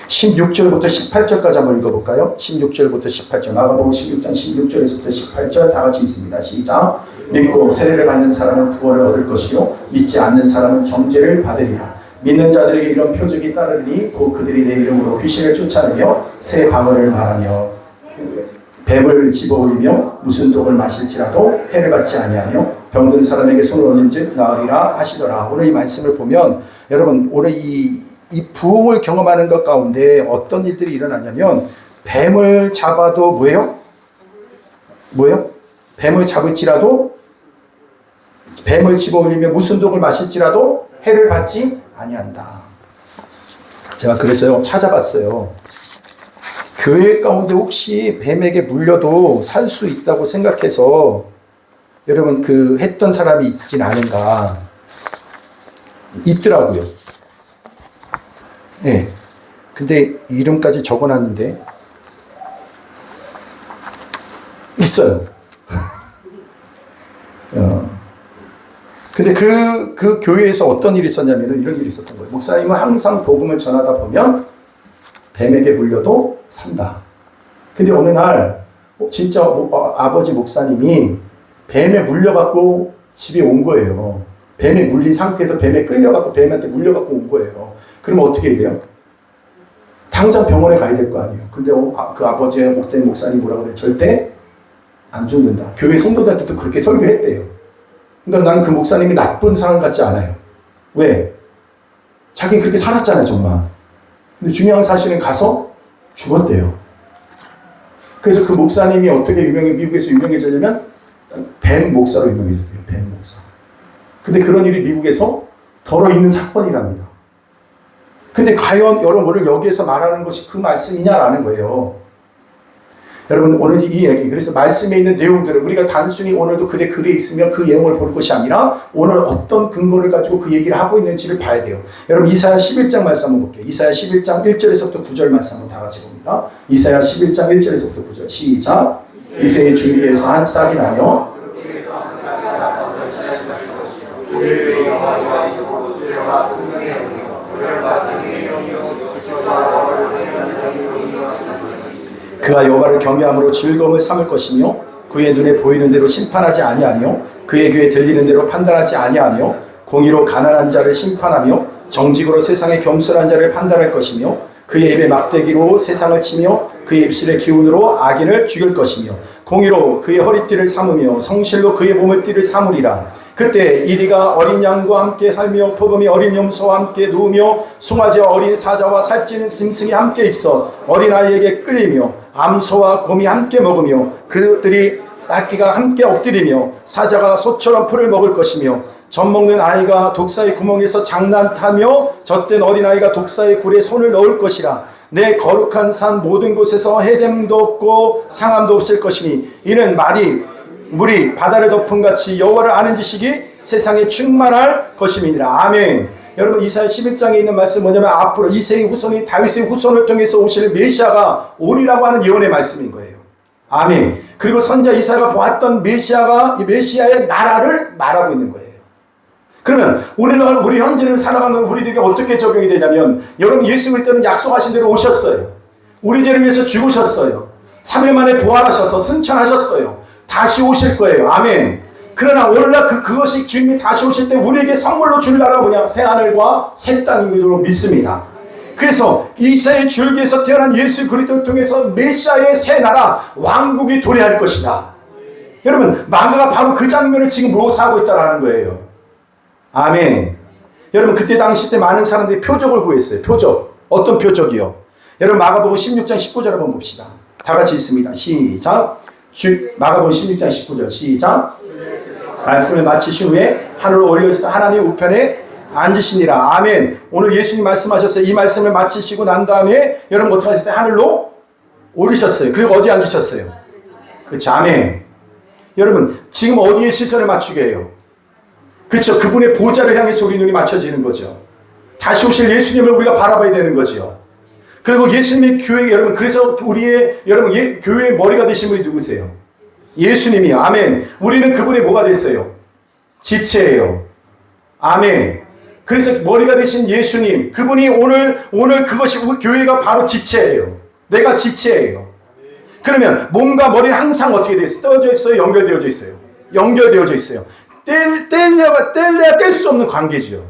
16절부터 18절까지 한번 읽어볼까요? 16절부터 18절. 마가복음 16장 16절에서부터 18절 다 같이 있습니다. 시작. 믿고 세례를 받는 사람은 구원을 얻을 것이요 믿지 않는 사람은 정죄를 받으리라. 믿는 자들에게 이런 표적이 따르리니 곧 그들이 내 이름으로 귀신을 쫓아내며 새 방언을 말하며 뱀을 집어올리며 무슨 독을 마실지라도 해를 받지 아니하며 병든 사람에게 손을 얹은즉 나으리라 하시더라. 오늘 이 말씀을 보면 여러분 오늘 이 부흥을 경험하는 것 가운데 어떤 일들이 일어나냐면 뱀을 잡아도 뭐예요? 뱀을 잡을지라도 뱀을 집어올리며 무슨 독을 마실지라도 해를 받지 아니한다. 제가 그래서요 찾아봤어요. 교회 가운데 혹시 뱀에게 물려도 살 수 있다고 생각해서 여러분 그 했던 사람이 있진 않은가. 있더라고요. 네. 근데 이름까지 적어놨는데 있어요. 근데 그 교회에서 어떤 일이 있었냐면 이런 일이 있었던 거예요. 목사님은 항상 복음을 전하다 보면 뱀에게 물려도 산다. 근데 어느 날 진짜 아버지 목사님이 뱀에 물려갖고 집에 온 거예요. 뱀에 물린 상태에서 뱀에 끌려갖고 뱀한테 물려갖고 온 거예요. 그러면 어떻게 해야 돼요? 당장 병원에 가야 될 거 아니에요. 근데 그 아버지의 목사님 뭐라고 그래요? 절대 안 죽는다. 교회 성도들한테도 그렇게 설교했대요. 그러니까 나는 그 목사님이 나쁜 사람 같지 않아요. 왜? 자기는 그렇게 살았잖아요, 정말. 근데 중요한 사실은 가서 죽었대요. 그래서 그 목사님이 어떻게 미국에서 유명해졌냐면 뱀 목사로 유명해졌대요. 뱀 목사. 근데 그런 일이 미국에서 덜어 있는 사건이랍니다. 근데 과연 여러분을 여기에서 말하는 것이 그 말씀이냐라는 거예요. 여러분 오늘 이 얘기, 그래서 말씀에 있는 내용들을 우리가 단순히 오늘도 그대 글에 있으면 그 내용을 볼 것이 아니라 오늘 어떤 근거를 가지고 그 얘기를 하고 있는지를 봐야 돼요. 여러분 이사야 11장 말씀 한번 볼게요. 이사야 11장 1절에서부터 9절 말씀 한번 다 같이 봅니다. 이사야 11장 1절에서부터 9절 시작. 이새의 줄기에서 한 싹이 나며 그가 여호와를 경외함으로 즐거움을 삼을 것이며 그의 눈에 보이는 대로 심판하지 아니하며 그의 귀에 들리는 대로 판단하지 아니하며 공의로 가난한 자를 심판하며 정직으로 세상의 겸손한 자를 판단할 것이며 그의 입에 막대기로 세상을 치며 그의 입술의 기운으로 악인을 죽일 것이며 공의로 그의 허리띠를 삼으며 성실로 그의 몸을 띠를 삼으리라. 그때 이리가 어린 양과 함께 살며 포금이 어린 염소와 함께 누우며 송아지와 어린 사자와 살찌는 짐승이 함께 있어 어린아이에게 끌리며 암소와 곰이 함께 먹으며 그들이 새끼가 함께 엎드리며 사자가 소처럼 풀을 먹을 것이며 젖먹는 아이가 독사의 구멍에서 장난타며 젖된 어린아이가 독사의 굴에 손을 넣을 것이라. 내 거룩한 산 모든 곳에서 해됨도 없고 상함도 없을 것이니 이는 물이 바다를 덮음같이 여호와를 아는 지식이 세상에 충만할 것임이니라. 아멘. 여러분 이사야 11장에 있는 말씀 뭐냐면 앞으로 이새의 후손이 다윗의 후손을 통해서 오실 메시아가 오리라고 하는 예언의 말씀인 거예요. 아멘. 그리고 선자 이사야가 보았던 메시아가 이 메시아의 나라를 말하고 있는 거예요. 그러면 오늘날 우리 현재를 살아가는 우리들에게 어떻게 적용이 되냐면 여러분 예수 그리스도는 약속하신 대로 오셨어요. 우리 죄를 위해서 죽으셨어요. 3일 만에 부활하셔서 승천하셨어요. 다시 오실 거예요. 아멘. 그러나 오늘날 그것이 주님이 다시 오실 때 우리에게 선물로 줄 나라가 뭐냐? 새하늘과 새 땅인 줄로 믿습니다. 그래서 이사의 줄기에서 태어난 예수 그리스도를 통해서 메시아의 새 나라 왕국이 도래할 것이다. 여러분 마가가 바로 그 장면을 지금 묘사하고 있다는 거예요. 아멘. 여러분 그때 당시 때 많은 사람들이 표적을 구했어요. 표적. 어떤 표적이요? 여러분 마가복음 16장 19절 한번 봅시다. 다 같이 있습니다. 시작. 마가복음 16장 19절 시작. 말씀을 마치신 후에 하늘로 올려서 하나님 우편에 앉으시니라. 아멘. 오늘 예수님 말씀하셨어요. 이 말씀을 마치시고 난 다음에 여러분 어떻게 하셨어요? 하늘로 오르셨어요. 그리고 어디 앉으셨어요? 그렇죠. 아멘. 여러분 지금 어디에 시선을 맞추게 해요? 그렇죠. 그분의 보좌를 향해서 우리 눈이 맞춰지는 거죠. 다시 오실 예수님을 우리가 바라봐야 되는 거죠. 그리고 예수님의 교회 여러분 그래서 우리의 여러분 교회의 머리가 되신 분이 누구세요? 예수님이요. 아멘. 우리는 그분의 뭐가 됐어요? 지체예요. 아멘. 그래서 머리가 되신 예수님 그분이 오늘 그것이 교회가 바로 지체예요. 내가 지체예요. 그러면 몸과 머리는 항상 어떻게 돼 있어요? 떠져 있어요? 연결되어져 있어요? 연결되어져 있어요. 뗄래야 뗄 수 없는 관계지요.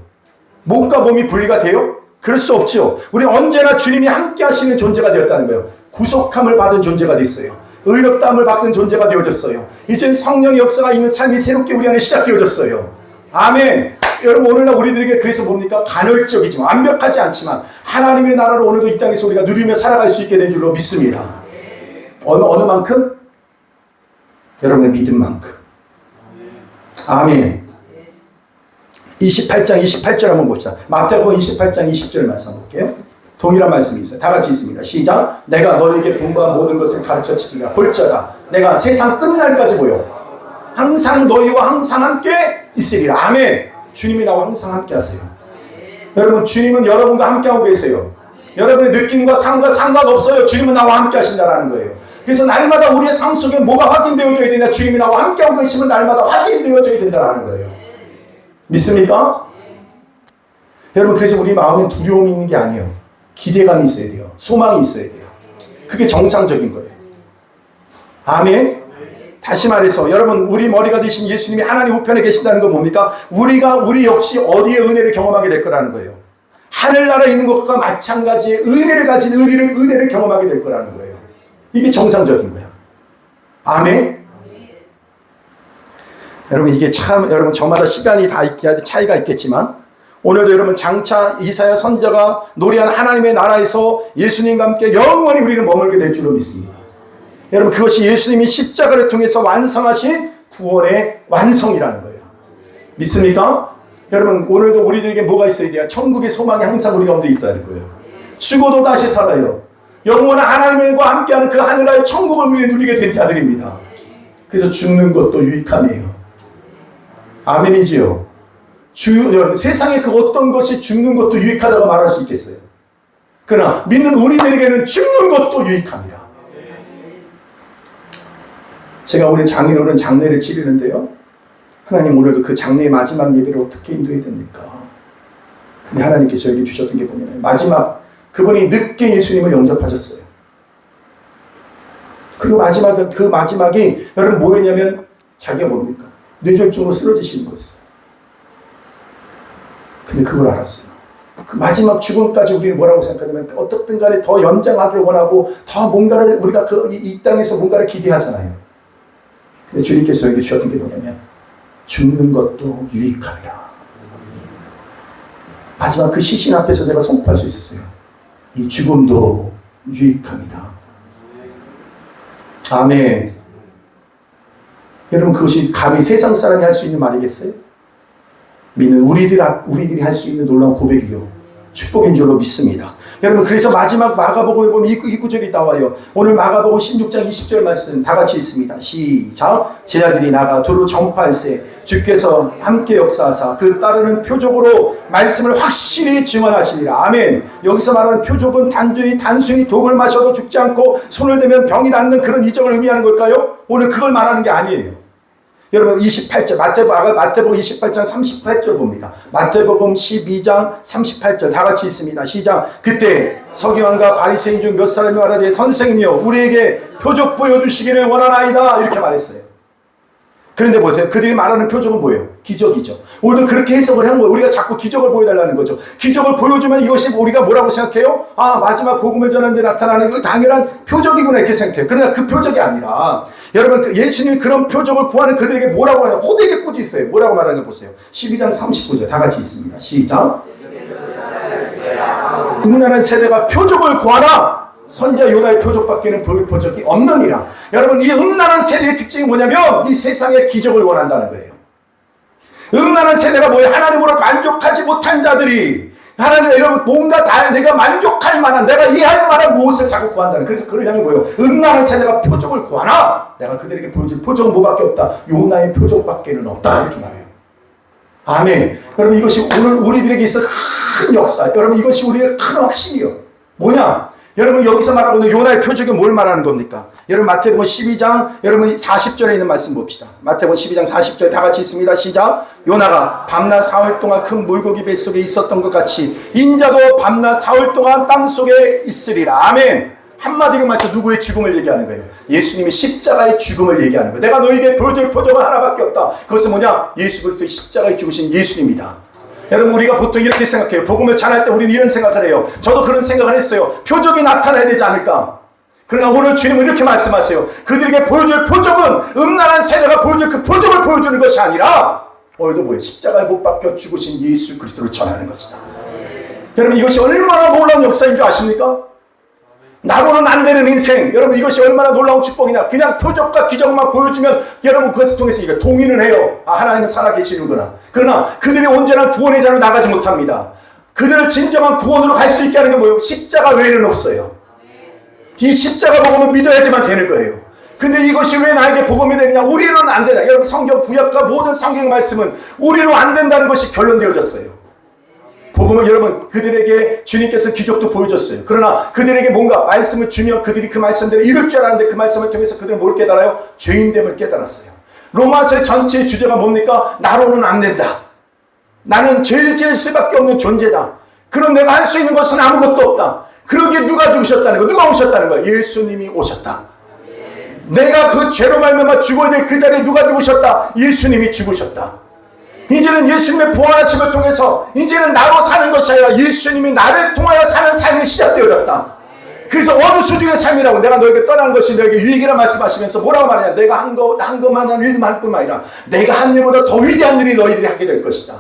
몸과 몸이 분리가 돼요? 그럴 수 없죠. 우리 언제나 주님이 함께 하시는 존재가 되었다는 거예요. 구속함을 받은 존재가 됐어요. 의롭다함을 받은 존재가 되어졌어요. 이젠 성령의 역사가 있는 삶이 새롭게 우리 안에 시작되어졌어요. 아멘. 여러분 오늘날 우리들에게 그래서 뭡니까? 간헐적이지만 완벽하지 않지만 하나님의 나라를 오늘도 이 땅에서 우리가 누리며 살아갈 수 있게 된 줄로 믿습니다. 어느 만큼? 여러분의 믿음만큼. 아멘. 28장 28절 한번 봅시다. 마태복음 28장 20절 말씀 볼게요. 동일한 말씀이 있어요. 다 같이 있습니다. 시작. 내가 너에게 분부한 모든 것을 가르쳐 지키라. 볼지어다 내가 세상 끝날까지 보여 항상 너희와 항상 함께 있으리라. 아멘. 주님이 나와 항상 함께 하세요. 여러분 주님은 여러분과 함께 하고 계세요. 여러분의 느낌과 상관없어요. 주님은 나와 함께 하신다라는 거예요. 그래서 날마다 우리의 삶 속에 뭐가 확인되어져야 되냐? 주님이 나와 함께하고 계시면 날마다 확인되어져야 된다는 거예요. 믿습니까? 여러분 그래서 우리 마음에 두려움이 있는 게 아니에요. 기대감이 있어야 돼요. 소망이 있어야 돼요. 그게 정상적인 거예요. 아멘. 다시 말해서 여러분 우리 머리가 되신 예수님이 하나님 우편에 계신다는 건 뭡니까? 우리 역시 어디에 은혜를 경험하게 될 거라는 거예요. 하늘나라에 있는 것과 마찬가지의 은혜를 가진 은혜를 경험하게 될 거라는 거예요. 이게 정상적인 거야. 아멘. 여러분 이게 참 여러분 저마다 시간이 다 차이가 있겠지만 오늘도 여러분 장차 이사야 선지자가 노래한 하나님의 나라에서 예수님과 함께 영원히 우리는 머물게 될 줄로 믿습니다. 여러분 그것이 예수님이 십자가를 통해서 완성하신 구원의 완성이라는 거예요. 믿습니까? 여러분 오늘도 우리들에게 뭐가 있어야 돼요? 천국의 소망이 항상 우리 가운데 있어야 할 거예요. 죽어도 다시 살아요. 영원한 하나님과 함께하는 그 하늘의 천국을 우리는 누리게 된 자들입니다. 그래서 죽는 것도 유익함이에요. 아멘이지요. 여러분 세상에 그 어떤 것이 죽는 것도 유익하다고 말할 수 있겠어요. 그러나 믿는 우리들에게는 죽는 것도 유익합니다. 제가 우리 장인어른 장례를 치르는데요. 하나님 오늘도 그 장례의 마지막 예배를 어떻게 인도해야 됩니까? 근데 하나님께서 저에게 주셨던 게 뭐냐면 마지막 그분이 늦게 예수님을 영접하셨어요. 그리고 그 마지막이 여러분 뭐였냐면 자기가 뭡니까? 뇌졸중으로 쓰러지시는 거였어요. 근데 그걸 알았어요. 그 마지막 죽음까지 우리는 뭐라고 생각하냐면 어떻든 간에 더 연장하기를 원하고 더 뭔가를 우리가 이 땅에서 뭔가를 기대하잖아요. 근데 주님께서 여기 주셨던 게 뭐냐면 죽는 것도 유익함이라. 마지막 그 시신 앞에서 내가 선포할 수 있었어요. 이 죽음도 유익함이다. 아멘. 여러분 그것이 감히 세상 사람이 할 수 있는 말이겠어요? 믿는 우리들이 할 수 있는 놀라운 고백이요 축복인 줄로 믿습니다. 여러분 그래서 마지막 마가복음에 보면 이 구절이 나와요. 오늘 마가복음 16장 20절 말씀 다 같이 읽습니다. 시작. 제자들이 나가 두루 전파할세 주께서 함께 역사하사 그 따르는 표적으로 말씀을 확실히 증언하시니라. 아멘. 여기서 말하는 표적은 단순히 독을 마셔도 죽지 않고 손을 대면 병이 낫는 그런 이적을 의미하는 걸까요? 오늘 그걸 말하는 게 아니에요. 여러분 28절 마태복음 28장 38절 봅니다. 마태복음 12장 38절 다 같이 있습니다. 시작. 그때 서기관과 바리새인 중 몇 사람이 말하되 선생님이여 우리에게 표적 보여주시기를 원하나이다 이렇게 말했어요. 그런데 보세요. 그들이 말하는 표적은 뭐예요? 기적이죠. 오늘도 그렇게 해석을 한 거예요. 우리가 자꾸 기적을 보여달라는 거죠. 기적을 보여주면 이것이 우리가 뭐라고 생각해요? 아, 마지막 복음을 전하는데 나타나는 그 당연한 표적이구나 이렇게 생각해요. 그러나 그 표적이 아니라 여러분 예수님이 그런 표적을 구하는 그들에게 뭐라고 하냐? 호되게 꾸짖 있어요. 뭐라고 말하는 거 보세요. 12장 39절 다 같이 있습니다. 시작. 음란한 세대가 표적을 구하라. 선지자 요나의 표적밖에는 보일 표적이 없느니라. 여러분 이 음란한 세대의 특징이 뭐냐면 이 세상의 기적을 원한다는 거예요. 음란한 세대가 뭐예요? 하나님으로 만족하지 못한 자들이 하나님 여러분 뭔가 다 내가 만족할 만한 내가 이해할 만한 무엇을 자꾸 구한다는. 그래서 그를 향해 뭐예요? 음란한 세대가 표적을 구하나 내가 그들에게 보여줄 표적은 뭐밖에 없다. 요나의 표적밖에는 없다 이렇게 말해요. 아멘. 여러분 이것이 오늘 우리들에게 있어 큰 역사. 여러분 이것이 우리의 큰 확신이요. 뭐냐? 여러분 여기서 말하고 있는 요나의 표적이 뭘 말하는 겁니까? 여러분 마태복음 12장 여러분 40절에 있는 말씀 봅시다. 마태복음 12장 40절 다 같이 있습니다. 시작. 요나가 밤낮 사흘 동안 큰 물고기 뱃속에 있었던 것 같이 인자도 밤낮 사흘 동안 땅속에 있으리라. 아멘. 한마디로 말해서 누구의 죽음을 얘기하는 거예요? 예수님의 십자가의 죽음을 얘기하는 거예요. 내가 너에게 보여줄 표적은 하나밖에 없다. 그것은 뭐냐? 예수 그리스도의 십자가에 죽으신 예수님이다. 여러분 우리가 보통 이렇게 생각해요. 복음을 전할 때 우리는 이런 생각을 해요. 저도 그런 생각을 했어요. 표적이 나타나야 되지 않을까? 그러나 오늘 주님은 이렇게 말씀하세요. 그들에게 보여줄 표적은 음란한 세대가 보여줄 그 표적을 보여주는 것이 아니라 오늘도 뭐예요? 십자가에 못 박혀 죽으신 예수 그리스도를 전하는 것이다. 여러분 이것이 얼마나 놀라운 역사인 줄 아십니까? 나로는 안 되는 인생. 여러분 이것이 얼마나 놀라운 축복이냐. 그냥 표적과 기적만 보여주면 여러분 그것을 통해서 이거 동의는 해요. 아 하나님은 살아계시는구나. 그러나 그들이 언제나 구원의 자로 나가지 못합니다. 그들을 진정한 구원으로 갈 수 있게 하는 게 뭐예요? 십자가 외에는 없어요. 이 십자가 복음을 믿어야지만 되는 거예요. 근데 이것이 왜 나에게 복음이 되느냐? 우리로는 안 되냐. 여러분 성경 구약과 모든 성경 말씀은 우리로 안 된다는 것이 결론되어졌어요. 복음은 여러분 그들에게 주님께서 기적도 보여줬어요. 그러나 그들에게 뭔가 말씀을 주면 그들이 그 말씀대로 이룰 줄 알았는데 그 말씀을 통해서 그들은 뭘 깨달아요? 죄인됨을 깨달았어요. 로마서의 전체의 주제가 뭡니까? 나로는 안 된다. 나는 죄를 지을 수밖에 없는 존재다. 그런 내가 할 수 있는 것은 아무것도 없다. 그러기에 누가 죽으셨다는 거? 누가 오셨다는 거야? 예수님이 오셨다. 내가 그 죄로 말미암아 죽어야 될 그 자리에 누가 죽으셨다? 예수님이 죽으셨다. 이제는 예수님의 부활하심을 통해서 이제는 나로 사는 것이 아니라 예수님이 나를 통하여 사는 삶이 시작되어졌다. 그래서 어느 수준의 삶이라고 내가 너에게 떠나는 것이 너에게 유익이라 말씀하시면서 뭐라고 말하냐. 내가 한 것만 한 일만 할 뿐만 아니라 내가 한 일보다 더 위대한 일이 너희들이 하게 될 것이다.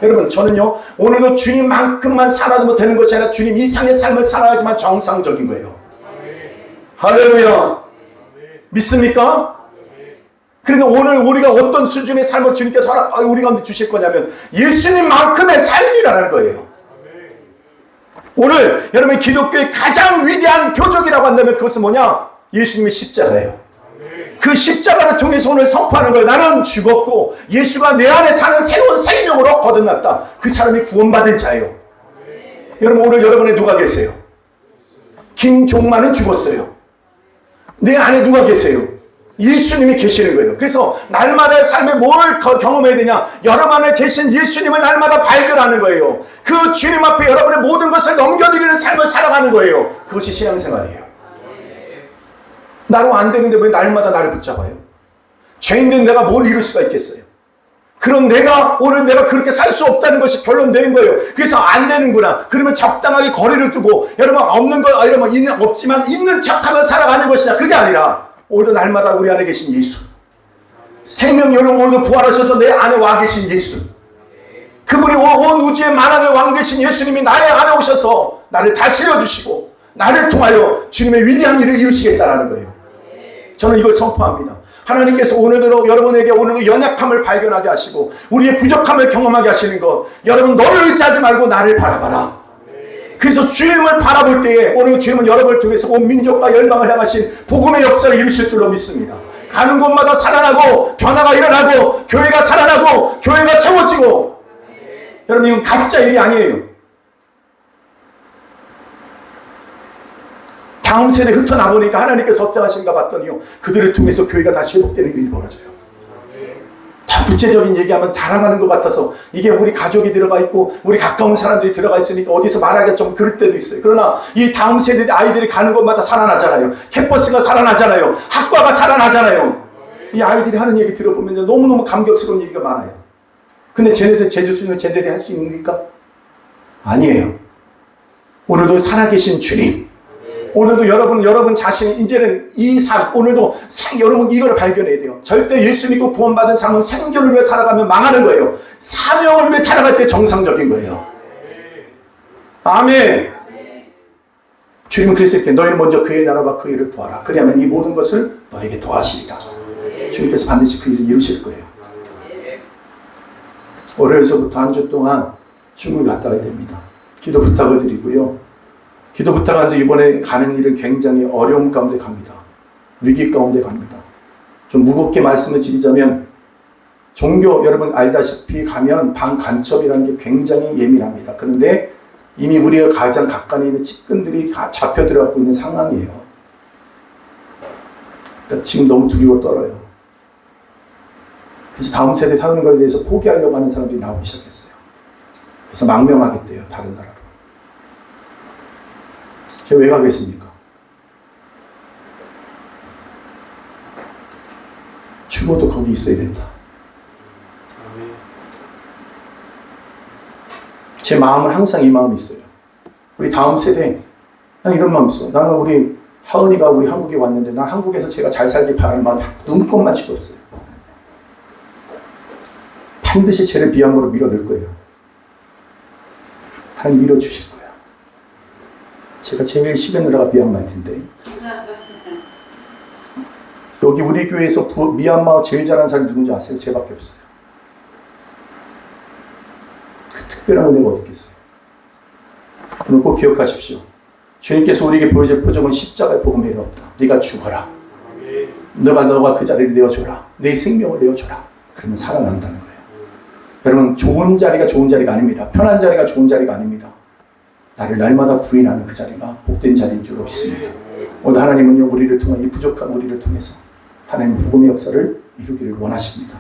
여러분 저는요 오늘도 주님만큼만 살아도 되는 것이 아니라 주님 이상의 삶을 살아야지만 정상적인 거예요. 할렐루야. 믿습니까? 그러니까 오늘 우리가 어떤 수준의 삶을 주님께서 우리 가운데 주실 거냐면 예수님만큼의 삶이라는 거예요. 오늘 여러분 기독교의 가장 위대한 표적이라고 한다면 그것은 뭐냐? 예수님의 십자가예요. 그 십자가를 통해서 오늘 선포하는 거예요. 나는 죽었고 예수가 내 안에 사는 새로운 생명으로 거듭났다. 그 사람이 구원받은 자예요. 여러분 오늘 여러분의 누가 계세요? 김종만은 죽었어요. 내 안에 누가 계세요? 예수님이 계시는 거예요. 그래서 날마다의 삶에 뭘 경험해야 되냐? 여러분 안에 계신 예수님을 날마다 발견하는 거예요. 그 주님 앞에 여러분의 모든 것을 넘겨드리는 삶을 살아가는 거예요. 그것이 신앙생활이에요. 나로 안 되는데 왜 날마다 나를 붙잡아요? 죄인된 내가 뭘 이룰 수가 있겠어요? 그런 오늘 내가 그렇게 살 수 없다는 것이 결론된 거예요. 그래서 안 되는구나. 그러면 적당하게 거리를 두고, 여러분, 없는 거, 여러분, 없지만 있는 척하면 살아가는 것이냐. 그게 아니라, 오늘도 날마다 우리 안에 계신 예수. 생명이 여러분 오늘도 부활하셔서 내 안에 와 계신 예수. 그분이 온 우주의 만왕의 왕 되신 예수님이 나의 안에 오셔서 나를 다스려 주시고, 나를 통하여 주님의 위대한 일을 이루시겠다라는 거예요. 저는 이걸 선포합니다. 하나님께서 오늘도 여러분에게 오늘도 연약함을 발견하게 하시고 우리의 부족함을 경험하게 하시는 것, 여러분 너를 의지하지 말고 나를 바라봐라. 그래서 주님을 바라볼 때에 오늘 주님은 여러분을 통해서 온 민족과 열방을 향하신 복음의 역사를 이루실 줄로 믿습니다. 가는 곳마다 살아나고 변화가 일어나고 교회가 살아나고 교회가 세워지고. 여러분 이건 가짜 일이 아니에요. 다음 세대 흩어나보니까 하나님께서 어떠하신가 봤더니요, 그들을 통해서 교회가 다시 회복되는 일이 벌어져요. 다 구체적인 얘기하면 자랑하는 것 같아서 이게 우리 가족이 들어가 있고 우리 가까운 사람들이 들어가 있으니까 어디서 말하기가 좀 그럴 때도 있어요. 그러나 이 다음 세대 아이들이 가는 곳마다 살아나잖아요. 캠퍼스가 살아나잖아요. 학과가 살아나잖아요. 이 아이들이 하는 얘기 들어보면 너무너무 감격스러운 얘기가 많아요. 근데 쟤네들 제주순을 쟤네들이 할 수 있습니까? 아니에요. 오늘도 살아계신 주님, 오늘도 여러분 자신이 이제는 이 삶, 오늘도 여러분 이걸 발견해야 돼요. 절대 예수 믿고 구원받은 삶은 생존을 위해 살아가면 망하는 거예요. 사명을 위해 살아갈 때 정상적인 거예요. 아멘. 주님은 그랬을 때 너희는 먼저 그의 나라와 그 일을 구하라. 그리하면 이 모든 것을 너에게 더하시리라. 주님께서 반드시 그 일을 이루실 거예요. 월요일서부터 한 주 동안 중국 갔다 와야 됩니다. 기도 부탁을 드리고요. 기도 부탁하는데 이번에 가는 일은 굉장히 어려움 가운데 갑니다. 위기 가운데 갑니다. 좀 무겁게 말씀을 드리자면, 종교 여러분 알다시피 가면 반간첩이라는 게 굉장히 예민합니다. 그런데 이미 우리가 가장 가까이 있는 측근들이 잡혀 들어가고 있는 상황이에요. 그러니까 지금 너무 두려워 떨어요. 그래서 다음 세대 사는 것에 대해서 포기하려고 하는 사람들이 나오기 시작했어요. 그래서 망명하겠대요. 다른 나라로. 제가 왜 가겠습니까? 죽어도 거기 있어야 된다. 제 마음은 항상 이 마음이 있어요. 우리 다음 세대, 난 이런 마음이 있어요. 나는 우리 하은이가 우리 한국에 왔는데 난 한국에서 제가 잘 살길 바라는 마음이 눈꼽만치도 없어요. 반드시 쟤를 비한으로 밀어넣을 거예요. 하나님 밀어주실 거예요. 제가 제일 심의 누나가 미얀마일 텐데, 여기 우리 교회에서 미얀마 제일 잘하는 사람이 누군지 아세요? 쟤밖에 없어요. 그 특별한 은혜가 어디 있겠어요? 오늘 꼭 기억하십시오. 주님께서 우리에게 보여줄 표적은 십자가의 복음이 없다. 네가 죽어라. 너가 그 자리를 내어줘라. 내 생명을 내어줘라. 그러면 살아난다는 거예요. 여러분, 좋은 자리가 좋은 자리가 아닙니다. 편한 자리가 좋은 자리가 아닙니다. 나를 날마다 부인하는 그 자리가 복된 자리인 줄로 믿습니다. 오늘 하나님은요, 우리를 통해, 이 부족한 우리를 통해서 하나님 복음의 역사를 이루기를 원하십니다.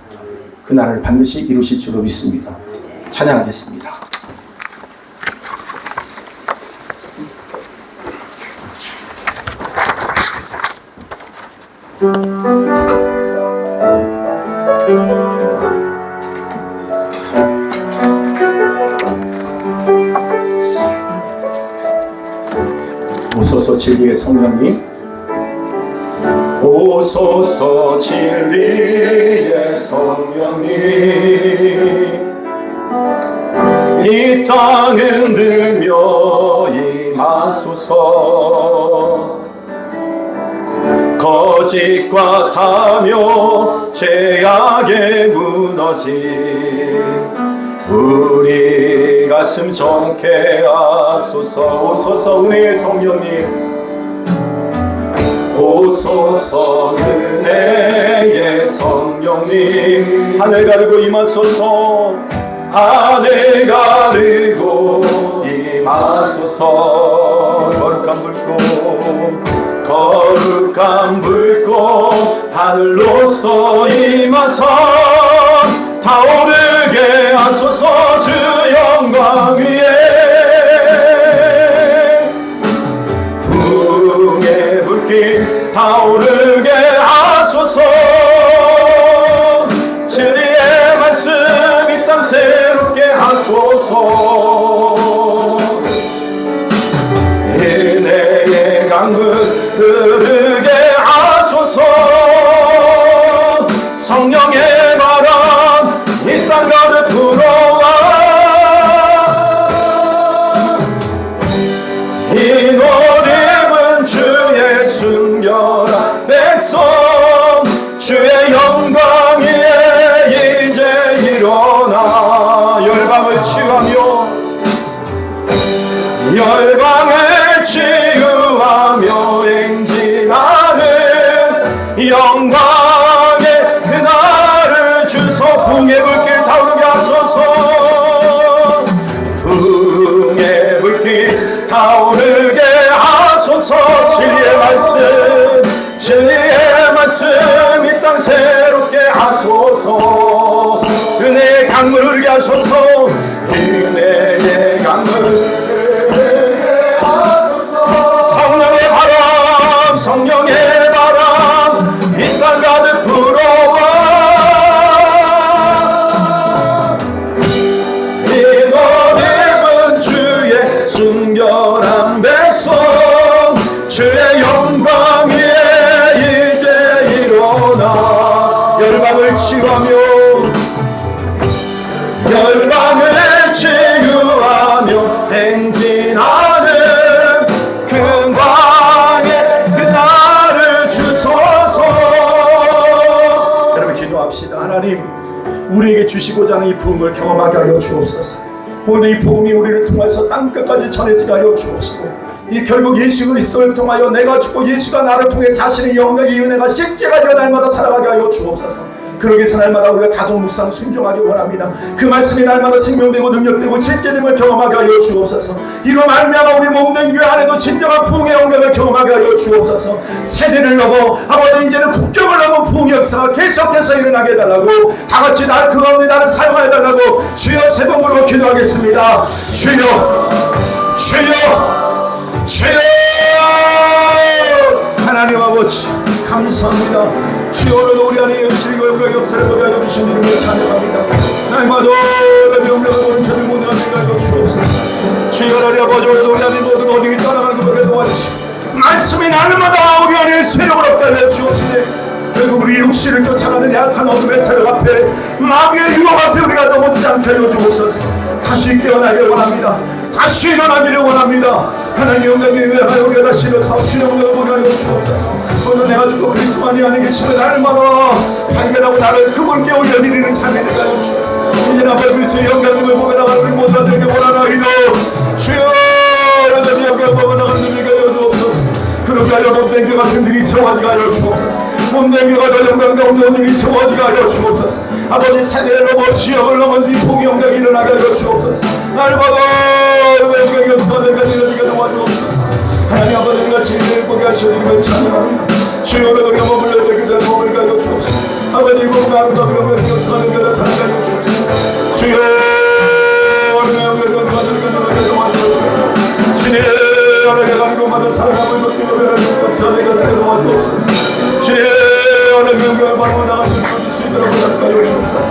그 날을 반드시 이루실 줄로 믿습니다. 찬양하겠습니다. 오소서 진리의 성령님, 오소서 진리의 성령님, 이 땅 흔들며 임하소서. 거짓과 타며 죄악에 무너진 우리 가슴 정케 하소서. 오소서 은혜의 성령님, 오소서 은혜의 성령님, 하늘 가르고 임하소서. 하늘 가르고 임하소서. 거룩한 불꽃 하늘로서 임하사 타오르게 하소서. 주 영광 위에 풍의 불길 타오르게 하소서. 풍의 불길 타오르게 하소서. 진리의 말씀 이 땅 새롭게 하소서. 은혜의 강물 흐르게 하소서. 은혜의 강물 흐르게 하소서. 성령의 바람 이 땅 가득 불어와. 이곳 주의 순결한 백성 주의 영광 위에 이제 일어나 열방을 치유하며 행진하는 그 광의 그날을 주소서. 여러분 기도합시다. 하나님, 우리에게 주시고자 하는 이 부흥을 경험하게 하여 주옵소서. 오늘 이 복음이 우리를 통해서 땅끝까지 전해지게 하여 주옵시고, 이 결국 예수 그리스도를 통하여 내가 죽고 예수가 나를 통해 사실의 영광의 이 은혜가 십자가 되어 날마다 살아가게 하여 주옵소서. 그러기 위해서 날마다 우리가 다독묵상 순종하기 원합니다. 그 말씀이 날마다 생명되고 능력되고 실제됨을 경험하게 하여 주옵소서. 이로 말미암아 우리 몸된 교회 안에도 진정한 부흥의 영광을 경험하게 하여 주옵소서. 세대를 넘어 아버지 이제는 국경을 넘어 부흥의 역사가 계속해서 일어나게 해달라고, 다같이 나를 그 가운데 나를 사용하여달라고 주여 세 번 부르고 기도하겠습니다. 주여 하나님 아버지 감사합니다. 주여, 오늘도 우리 안에 영실과 영광의 역사를 보게 하여 주신 이름을 찬양합니다. 날마다 명령을 보는 저들 모든 안에 가여 주옵소서. 주여 하나님 아버지, 오늘도 우리 안에 모든 어둠이 떠나가는 것을 도와주시고 말씀이 날마다 우리 안에 세력을 얻게 하여 주옵시되, 결국 우리 육신을 쫓아가는 약한 어둠의 세력 앞에, 마귀의 유혹 앞에 우리가 넘어지지 않게 하여 주옵소서. 다시 깨어나기를 원합니다. 다시 일어나기를 원합니다. 하나님 영광에 의하여 우리가 다시 일어서 주의 영광을 보게 하여 주옵소서. 오늘 내가 죽고 그리스도만이 안에 계시는 날마다 발견하고 나를 그분께 올려드리는 삶이 되게 하여 주옵소서. 이제 아버지 그리스도의 영광을 보게 나가는 우리 모두가 원하나이다. 주여 하나님 영광을 보게 나가는 우리가 하여 주옵소서. 그렇게 하여 몸된 교가 흔들이 세워지게 하여 주옵소서. 몸된 교가 더 영광 가운데 흔들이 세워지게 하여 주옵소서. 아버지 세대를 넘어 지역을 넘어 네 복의 영광이 일어나게 하여 주옵소서. 날마다 영광의 역사가 되게 도와주옵소서. 하나님 아버지 우리가 진리를 보게 하시옵기를 찬양합니다. 주여 우리가 머물러 되기 전에 머물게 하여 주옵소서. 아버지 복음 아름다운 영광의 역사가 되게 나타나게 하여 주옵소서. 주여 우리가 영광의 역사가 되게 도와주옵소서. 주여 하나님의 강고마다 사랑함을 받기 위해 역사가 되게 도와주옵소서. 주여 하나님의 영광을 바라보 나가는 수 있도록 하여 주옵소서.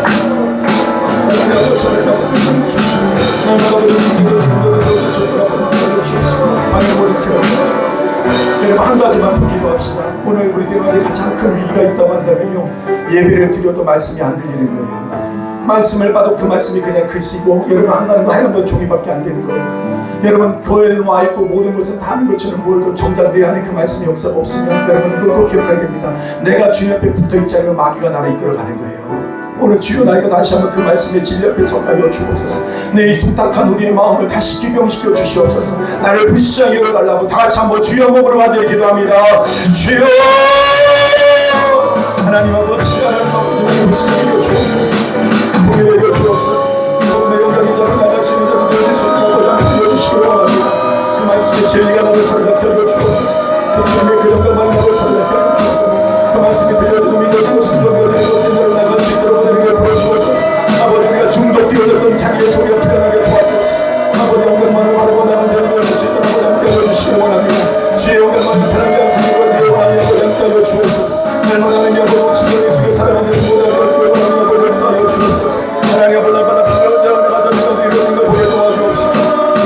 하나님 아버지 사랑하고 주옵소서. 여러분 한 가지만 더 기도합시다. 오늘 우리들 안에 가장 큰 위기가 있다고 한다면요, 예배를 드려도 말씀이 안 들리는 거예요. 말씀을 봐도 그 말씀이 그냥 글씨고, 여러분 하얀 건 종이밖에 안 되는 거예요. 여러분 교회에 와 있고 모든 것은 다 하는 것처럼 보여도 정작 내 안에 그 말씀의 역사가 없으면 여러분 그걸 꼭 기억해야 됩니다. 내가 주 옆에 붙어있지 않으면 마귀가 나를 이끌어가는 거예요. 오늘 주여 나이가 다시 한번 그 말씀의 진리 앞에 서게 하여 주옵소서. 내 이 둔탁한 우리의 마음을 다시 기경시켜 주시옵소서. 나를 불쌍히 여겨달라고 다같이 한번 주여 몸으로 받으려 기도합니다. 주여 하나님 아버지, 하나님 아버지 불쌍히 여겨 주옵소서. 보게 여겨 주옵소서. 내 영광이 저를 나가시는 자를 여길 수 있도록 여주시기 원합니다. 그 말씀의 진리가 나를 살게 하여 주옵소서. 그 주님의 그 영광만 나를 살게 하여 주옵소서. 그 말씀이 들려주고 믿어지고 순종되어지고 진리를 나갈 수 있도록 우리에게 보여주옵소서. 아버지 우리가 중독되어졌던 자기의 소리가 풀려나게 도와주옵소서. 아버지 영광만을 바라고 나는 자를 보여줄 수 있도록 함께 하여 주시기 원합니다. 주의 영광만을 편하게 하시기 원하며 함께 하여 주옵소서. 날마다 내 영광을 신경에 숙여 사랑하는 모든 것들을 원하며 역사하여 주옵소서. 하나님 아버지 날마다 필요한 자를 가져주고 이루어진 걸 보게 도와주옵시고,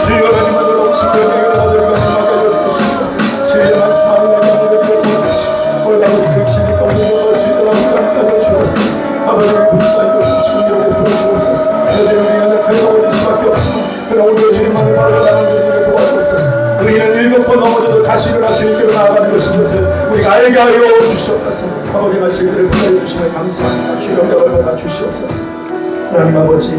주여 하나님만을 오시고 영광을 가져주고 하여 주옵소서. 주의 말씀하는 영광을 도와주옵시고 올라오는 그 진리 가운데 들어갈 수 있도록 함께 하여 주옵소서. 아버지를 불쌍히 여기시고 보여주옵소서. 여전히 우리가 약하여 어릴 수밖에 없지만 그러나 오늘 주님만을 바라보는 우리를 도와주옵소서. 우리는 7번 넘어져도 다시 일어나 주님께로 나아가는 것인 것을 우리가 알게 하여 주시옵소서. 아버지 말씀들을 보여 주시면 감사합니다. 주의 영광을 받아 주시옵소서. 하나님 아버지,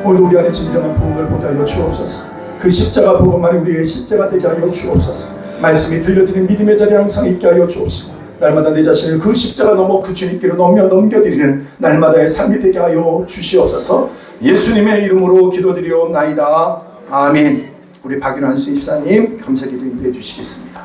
오늘 우리 안에 진정한 부흥을 보게 하여 주옵소서. 그 십자가 복음만이 우리의 십자가 되게 하여 주옵소서. 말씀이 들려지는 믿음의 자리에 항상 있게 하여 주옵시고, 날마다 내 자신을 그 십자가 넘어 그 주님께로 넘겨드리는 날마다의 삶이 되게 하여 주시옵소서. 예수님의 이름으로 기도드리옵나이다. 아멘. 우리 박윤환 수입사님 감사기도 인도해 주시겠습니다.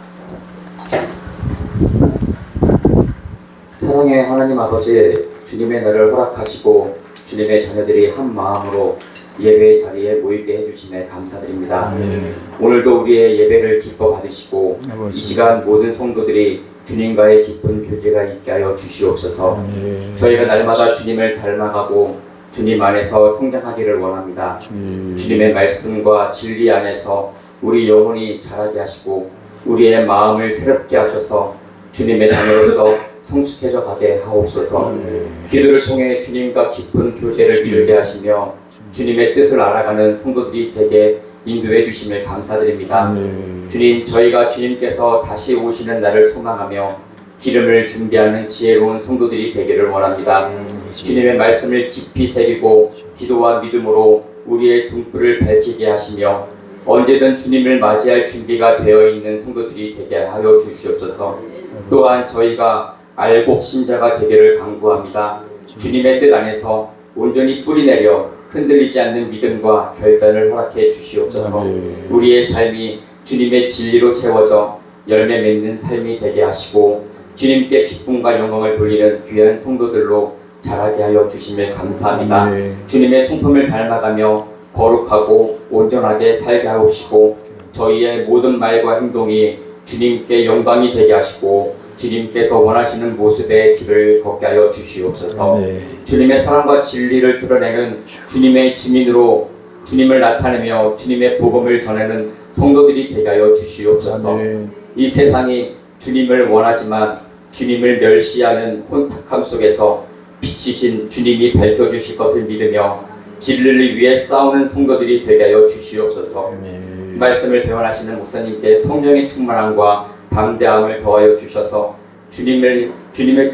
사랑의 하나님 아버지, 주님의 날을 허락하시고 주님의 자녀들이 한 마음으로 예배 자리에 모이게 해주심에 감사드립니다. 오늘도 우리의 예배를 기뻐 받으시고 이 시간 모든 성도들이 주님과의 깊은 교제가 있게 하여 주시옵소서. 저희가 날마다 주님을 닮아가고 주님 안에서 성장하기를 원합니다. 주님의 말씀과 진리 안에서 우리 영혼이 자라게 하시고 우리의 마음을 새롭게 하셔서 주님의 자녀로서 성숙해져 가게 하옵소서. 기도를 통해 주님과 깊은 교제를 이루게 하시며 주님의 뜻을 알아가는 성도들이 되게 인도해 주심을 감사드립니다. 주님, 저희가 주님께서 다시 오시는 날을 소망하며 기름을 준비하는 지혜로운 성도들이 되기를 원합니다. 주님의 말씀을 깊이 새기고 기도와 믿음으로 우리의 등불을 밝히게 하시며 언제든 주님을 맞이할 준비가 되어 있는 성도들이 되게 하여 주시옵소서. 또한 저희가 알곡 신자가 되기를 간구합니다. 주님의 뜻 안에서 온전히 뿌리내려 흔들리지 않는 믿음과 결단을 허락해 주시옵소서. 우리의 삶이 주님의 진리로 채워져 열매 맺는 삶이 되게 하시고 주님께 기쁨과 영광을 돌리는 귀한 성도들로 자라게 하여 주심을 감사합니다. 주님의 성품을 닮아가며 거룩하고 온전하게 살게 하옵시고 저희의 모든 말과 행동이 주님께 영광이 되게 하시고 주님께서 원하시는 모습의 길을 걷게 하여 주시옵소서. 주님의 사랑과 진리를 드러내는 주님의 증인으로 주님을 나타내며 주님의 복음을 전하는 성도들이 되게 하여 주시옵소서. 이 세상이 주님을 원하지만 주님을 멸시하는 혼탁함 속에서 빛이신 주님이 밝혀주실 것을 믿으며 진리를 위해 싸우는 성도들이 되게 하여 주시옵소서. 말씀을 대원하시는 목사님께 성령의 충만함과 담대함을 더하여 주셔서 주님의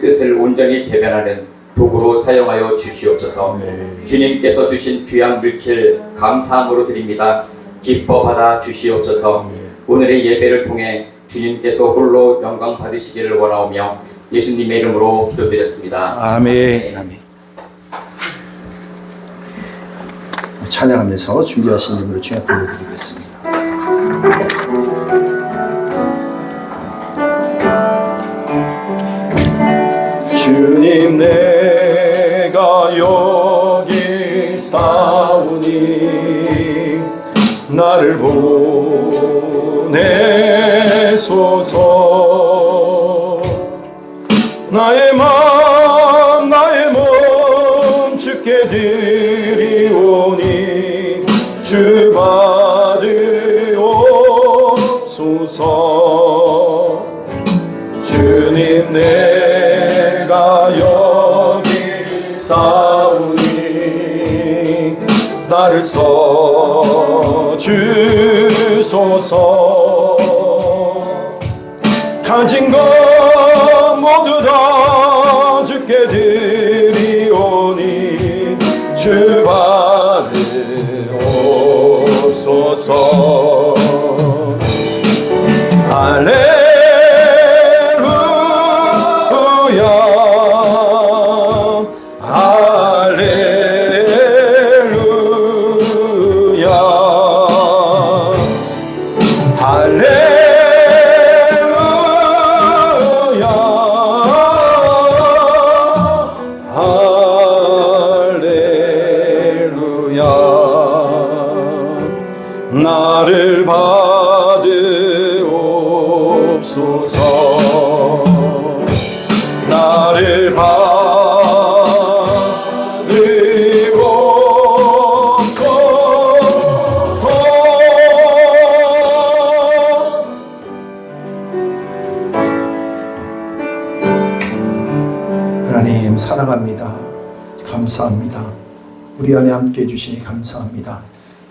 뜻을 온전히 대변하는 도구로 사용하여 주시옵소서. 주님께서 주신 귀한 물질 감사함으로 드립니다. 기뻐 받아 주시옵소서. 오늘의 예배를 통해 주님께서 홀로 영광 받으시기를 원하오며 예수님의 이름으로 기도드렸습니다. 아멘. 아멘. 찬양하면서 준비하신 예물을 주님 앞에 올려드리겠습니다. 주님, 내가 여기 싸우니 나를 보내소서. 나의 마음 나의 몸 주께 드리오니 주 받으옵소서. 주님, 내가 여기 싸우니 나를 써주소서. 가진 것 모두 다 주께 드리오니 주 받으옵소서. 할렐루야 할렐루야 할렐루야 할렐루야. 나를 받으옵소서. 나를 받으옵소서. 하나님 사랑합니다. 감사합니다. 우리 안에 함께 해주시니 감사합니다.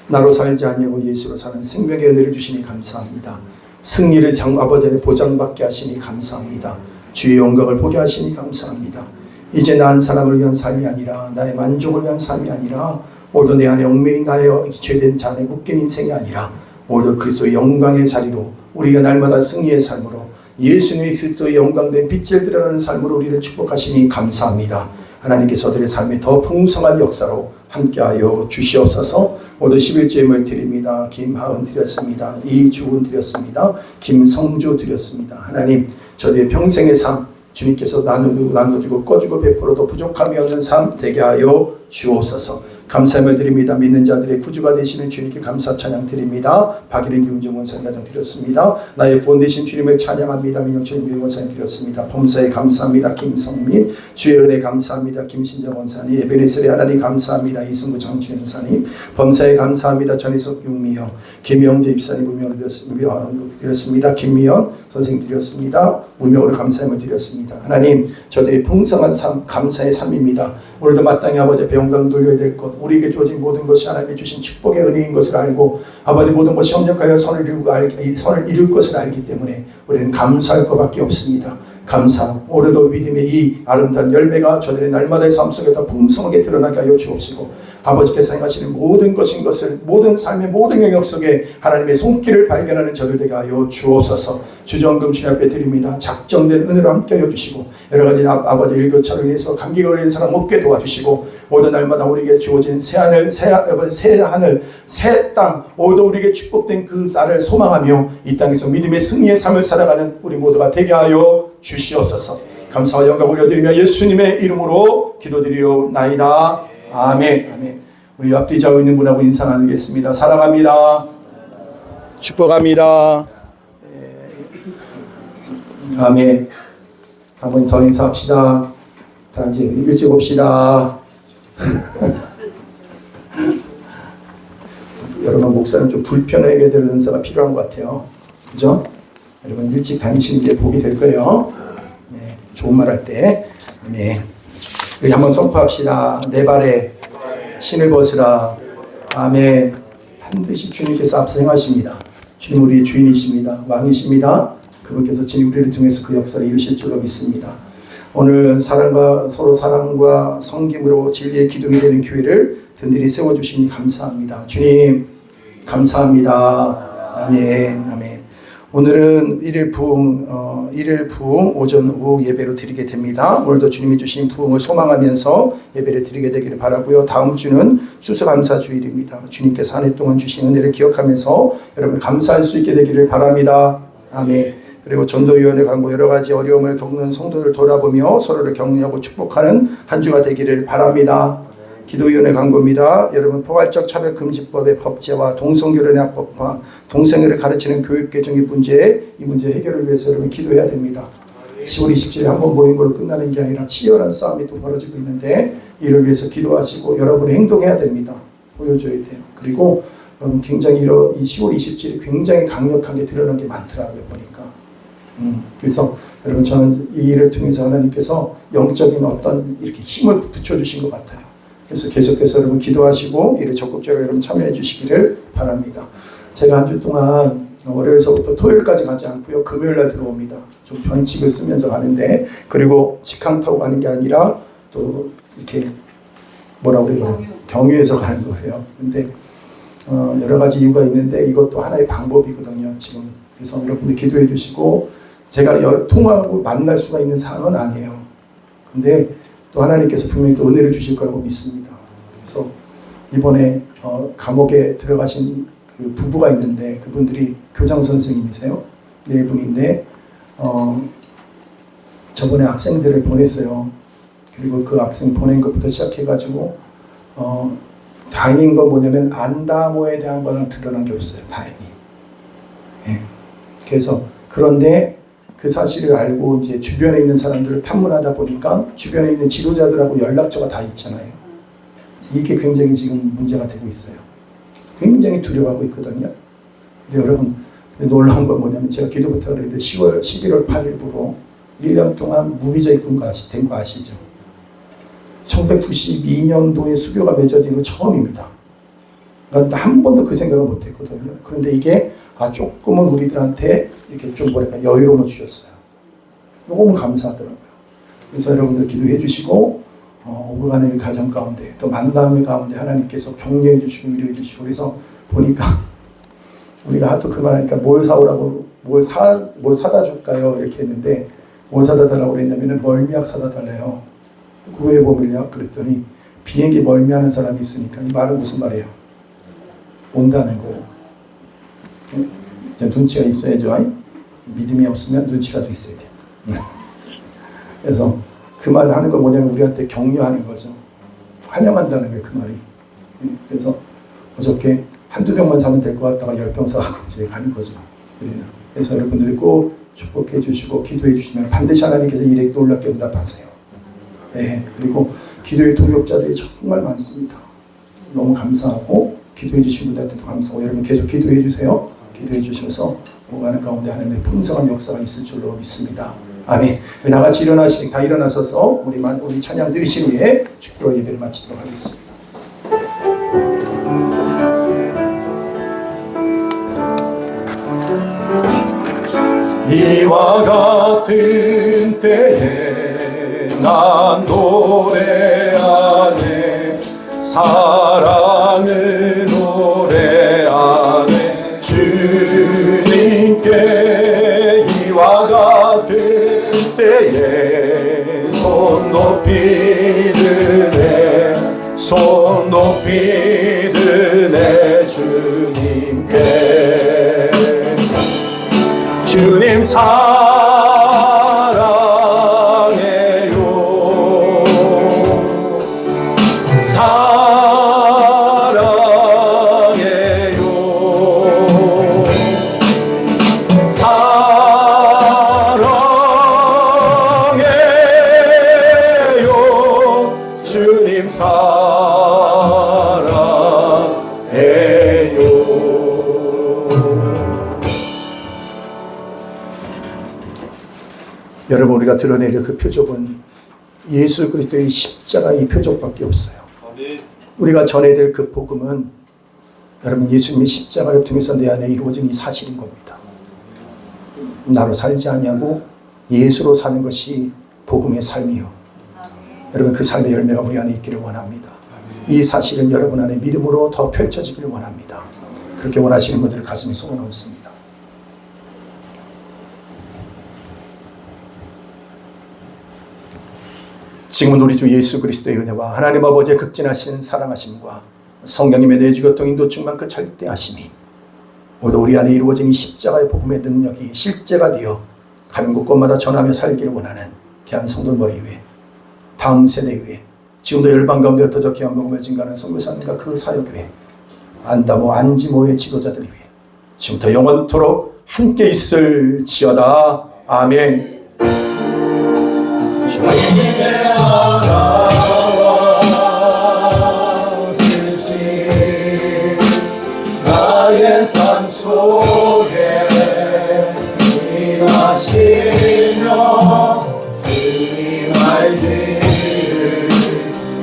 나로 살지 아니하고 예수로 사는 생명의 은혜를 주시니 감사합니다. 승리를 아버지 안에 보장받게 하시니 감사합니다. 주의 영광을 보게 하시니 감사합니다. 이제 나 한 사람을 위한 삶이 아니라 나의 만족을 위한 삶이 아니라 오늘도 내 안에 얽매인 나의 죄된 자 안에 묶인 인생이 아니라 오늘도 그리스도의 영광의 자리로 우리가 날마다 승리의 삶으로 예수님의 그리스도의 영광된 빛을 드러나는 삶으로 우리를 축복하시니 감사합니다. 하나님께서 저들의 삶에 더 풍성한 역사로 함께하여 주시옵소서. 오늘 11조임을 드립니다. 김하은 드렸습니다. 이주은 드렸습니다. 김성주 드렸습니다. 하나님, 저들의 평생의 삶 주님께서 나눠주고 꺼주고 베풀어도 부족함이 없는 삶 되게 하여 주옵소서. 감사함을 드립니다. 믿는 자들의 구주가 되시는 주님께 감사 찬양 드립니다. 박일인 기운정 원사님 가정 드렸습니다. 나의 구원 되신 주님을 찬양합니다. 민영철 원사님 드렸습니다. 범사에 감사합니다. 김성민 주의 은혜 감사합니다. 김신정 원사님 에베네셀의 하나님 감사합니다. 이승구 장춘 원사님 범사에 감사합니다. 전희석 육미영 김영재 입사님 무명으로 드렸습니다. 김미연 선생님 드렸습니다. 무명으로 감사함을 드렸습니다. 하나님 저들의 풍성한 삶 감사의 삶입니다. 오늘도 마땅히 아버지 앞에 영광 돌려야 될 것 우리에게 주어진 모든 것이 하나님이 주신 축복의 은혜인 것을 알고 아버지 모든 것이 협력하여 선을 이룰 것을 알기 때문에 우리는 감사할 것밖에 없습니다. 감사. 오늘도 믿음의 이 아름다운 열매가 저들의 날마다의 삶 속에 더 풍성하게 드러나게 하여 주옵시고 아버지께서 행하시는 모든 것을 모든 삶의 모든 영역 속에 하나님의 손길을 발견하는 저들 되게 하여 주옵소서. 주정금 주님 앞에 드립니다. 작정된 은혜로 함께 하여 주시고 여러 가지 아버지 일교차로 인해서 감기가 걸린 사람 먹게 도와주시고 모든 날마다 우리에게 주어진 새 하늘 새 땅 오늘도 우리에게 축복된 그 날을 소망하며 이 땅에서 믿음의 승리의 삶을 살아가는 우리 모두가 되게 하여 주시옵소서. 감사와 영광 올려드리며 예수님의 이름으로 기도드리옵나이다. 아멘. 아멘. 우리 앞뒤 좌우 있는 분하고 인사 나누겠습니다. 사랑합니다. 축복합니다. 아멘. 한번 더 인사합시다. 다 이제 일찍 봅시다. 여러분 목사는 좀 불편하게 될 은사가 필요한 것 같아요. 그죠? 여러분 일찍 다니시는 게 복이 될 거예요. 네, 좋은 말 할 때. 아멘. 우리 한번 선포합시다. 내 발에 신을 벗으라. 아멘. 반드시 주님께서 앞서 행하십니다. 주님 우리의 주인이십니다. 왕이십니다. 그분께서 진히 우리를 통해서 그 역사를 이루실 줄로 믿습니다. 오늘 서로 사랑과 섬김으로 진리의 기둥이 되는 교회를 든든히 세워주시니 감사합니다. 주님 감사합니다. 아멘. 아멘. 오늘은 일일 부흥 오전 오후 예배로 드리게 됩니다. 오늘도 주님이 주신 부흥을 소망하면서 예배를 드리게 되기를 바라고요. 다음 주는 추수감사주일입니다. 주님께서 한 해 동안 주신 은혜를 기억하면서 여러분 감사할 수 있게 되기를 바랍니다. 아멘. 그리고 전도위원회 광고 여러 가지 어려움을 겪는 성도들 돌아보며 서로를 격려하고 축복하는 한 주가 되기를 바랍니다. 기도위원회 광고입니다. 여러분 포괄적 차별금지법의 법제와 동성결혼의 합법화, 동성애를 가르치는 교육개정의 문제, 이 문제 해결을 위해서 여러분 기도해야 됩니다. 10월 27일에 한 번 모인 걸로 끝나는 게 아니라 치열한 싸움이 또 벌어지고 있는데 이를 위해서 기도하시고 여러분이 행동해야 됩니다. 보여줘야 돼요. 그리고 굉장히 이 10월 27일이 굉장히 강력하게 드러난 게 많더라고요. 보니까. 그래서 여러분 저는 이 일을 통해서 하나님께서 영적인 어떤 이렇게 힘을 붙여주신 것 같아요. 그래서 계속해서 여러분 기도하시고 일을 적극적으로 여러분 참여해 주시기를 바랍니다. 제가 한 주 동안 월요일서부터 토요일까지 가지 않고요. 금요일날 들어옵니다. 좀 변칙을 쓰면서 가는데 그리고 직항 타고 가는 게 아니라 또 이렇게 뭐라고 그래요? 경유해서 가는 거예요. 근데 여러 가지 이유가 있는데 이것도 하나의 방법이거든요. 지금 그래서 여러분들 기도해 주시고 제가 통화하고 만날 수가 있는 상황은 아니에요. 근데 또 하나님께서 분명히 또 은혜를 주실 거라고 믿습니다. 그래서 이번에 감옥에 들어가신 그 부부가 있는데 그분들이 교장 선생님이세요. 네 분인데 저번에 학생들을 보냈어요. 그리고 그 학생 보낸 것부터 시작해가지고 다행인 건 뭐냐면 안다모에 대한 거는 드러난 게 없어요. 다행히. 예. 그래서 그런데 그 사실을 알고 이제 주변에 있는 사람들을 탐문하다 보니까 주변에 있는 지도자들하고 연락처가 다 있잖아요. 이게 굉장히 지금 문제가 되고 있어요. 굉장히 두려워하고 있거든요. 근데 여러분 놀라운 건 뭐냐면 제가 기도부터 그랬는데 11월 8일부로 1년 동안 무비자 입금 된 거 아시죠? 1992년도에 수교가 맺어진 건 처음입니다. 난 한 번도 그 생각을 못 했거든요. 그런데 이게 조금은 우리들한테 이렇게 좀 여유로움을 주셨어요. 너무 감사하더라고요. 그래서 여러분들 기도해 주시고 오그가는 가정 가운데 또 만남의 가운데 하나님께서 격려해 주시고 위로해 주시고 그래서 보니까 우리가 하도 그만하니까 뭘 사오라고 뭘 사다 줄까요? 이렇게 했는데 뭘 사다 달라고 그랬냐면은 멀미약 사다 달래요. 그거에 보면요. 그랬더니 비행기 멀미하는 사람이 있으니까 이 말은 무슨 말이에요? 온다는 거예요. 눈치가 있어야죠. 믿음이 없으면 눈치라도 있어야 돼요. 그래서 그 말을 하는 건 뭐냐면 우리한테 격려하는 거죠. 환영한다는 거예요, 그 말이. 그래서 어저께 한두 병만 사면 될 것 같다가 10병 사고 이제 가는 거죠. 그래서 여러분들이 꼭 축복해 주시고 기도해 주시면 반드시 하나님께서 일에 놀랍게 응답하세요. 네, 그리고 기도의 동역자들이 정말 많습니다. 너무 감사하고 기도해 주신 분들한테도 감사하고 여러분 계속 기도해 주세요. 기도해 주셔서 오가는 가운데 하나님의 풍성한 역사가 있을 줄로 믿습니다. 아멘. 나같이 다 일어나셔서 우리 찬양 드리신 후에 축도로 예배를 마치도록 하겠습니다. 이와 같은 때에 난 노래하네 사랑을 노래하네 주님께 이와 같은 때에 손 높이 드네 주님께 주님 사랑해요 사랑해요 주님 사랑해요. 여러분 우리가 드러낼 그 표적은 예수 그리스도의 십자가의 표적밖에 없어요. 우리가 전해야 될 그 복음은 여러분 예수님의 십자가를 통해서 내 안에 이루어진 이 사실인 겁니다. 나로 살지 아니하고 예수로 사는 것이 복음의 삶이요. 여러분 그 삶의 열매가 우리 안에 있기를 원합니다. 이 사실은 여러분 안에 믿음으로 더 펼쳐지기를 원합니다. 그렇게 원하시는 분들을 가슴에 쏟아 놓습니다. 지금은 우리 주 예수 그리스도의 은혜와 하나님 아버지의 극진하신 사랑하심과 성령님의 내주교통 인도 충만 그 절대하심이 모두 우리 안에 이루어진 이 십자가의 복음의 능력이 실제가 되어 가는 곳곳마다 전하며 살기를 원하는 귀한 성도머리 위에 다음 세대 위에 지금도 열방 가운데 흩어져 귀한 복음을 증가하는 선교사님과 그 사역 위에 안다모 안지모의 지도자들 위에 지금부터 영원토록 함께 있을지어다. 아멘. 주님의 나라와 뜻이 나의 삶 속에 임하시며 주님 말들을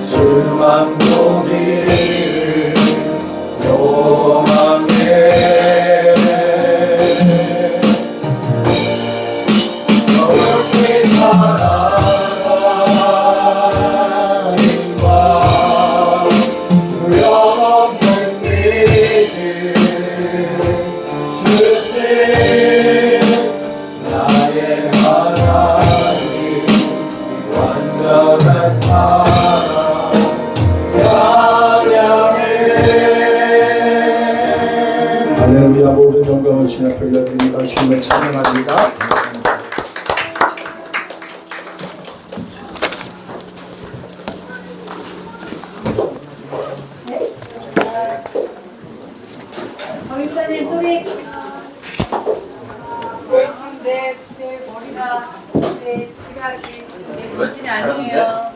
주만 보기를 요망해 어렵게 살아가니까 두려움없는 믿음 주신 나의 하나님 완전한 사랑 찬양해. 할렐루야. 모든 영광을 주님 앞에 올려드립니다. 주님을 찬양합니다. 감사합니다. 박입사님 소리. 지금 내 머리가 내 지각이 내 정신이 아니에요.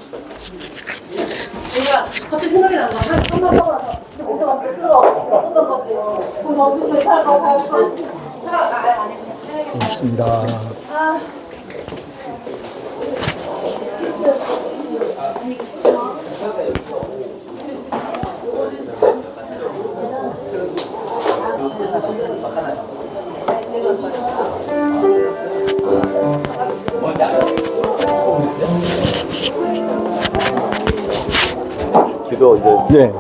내가 갑자기 생각이 난 거야. 한번 하고 나서 어떤 거 쓰고 어떤 거지. 그럼 어떤 거 살아가고 생각 안 해. 고맙습니다. 기도 이제 네.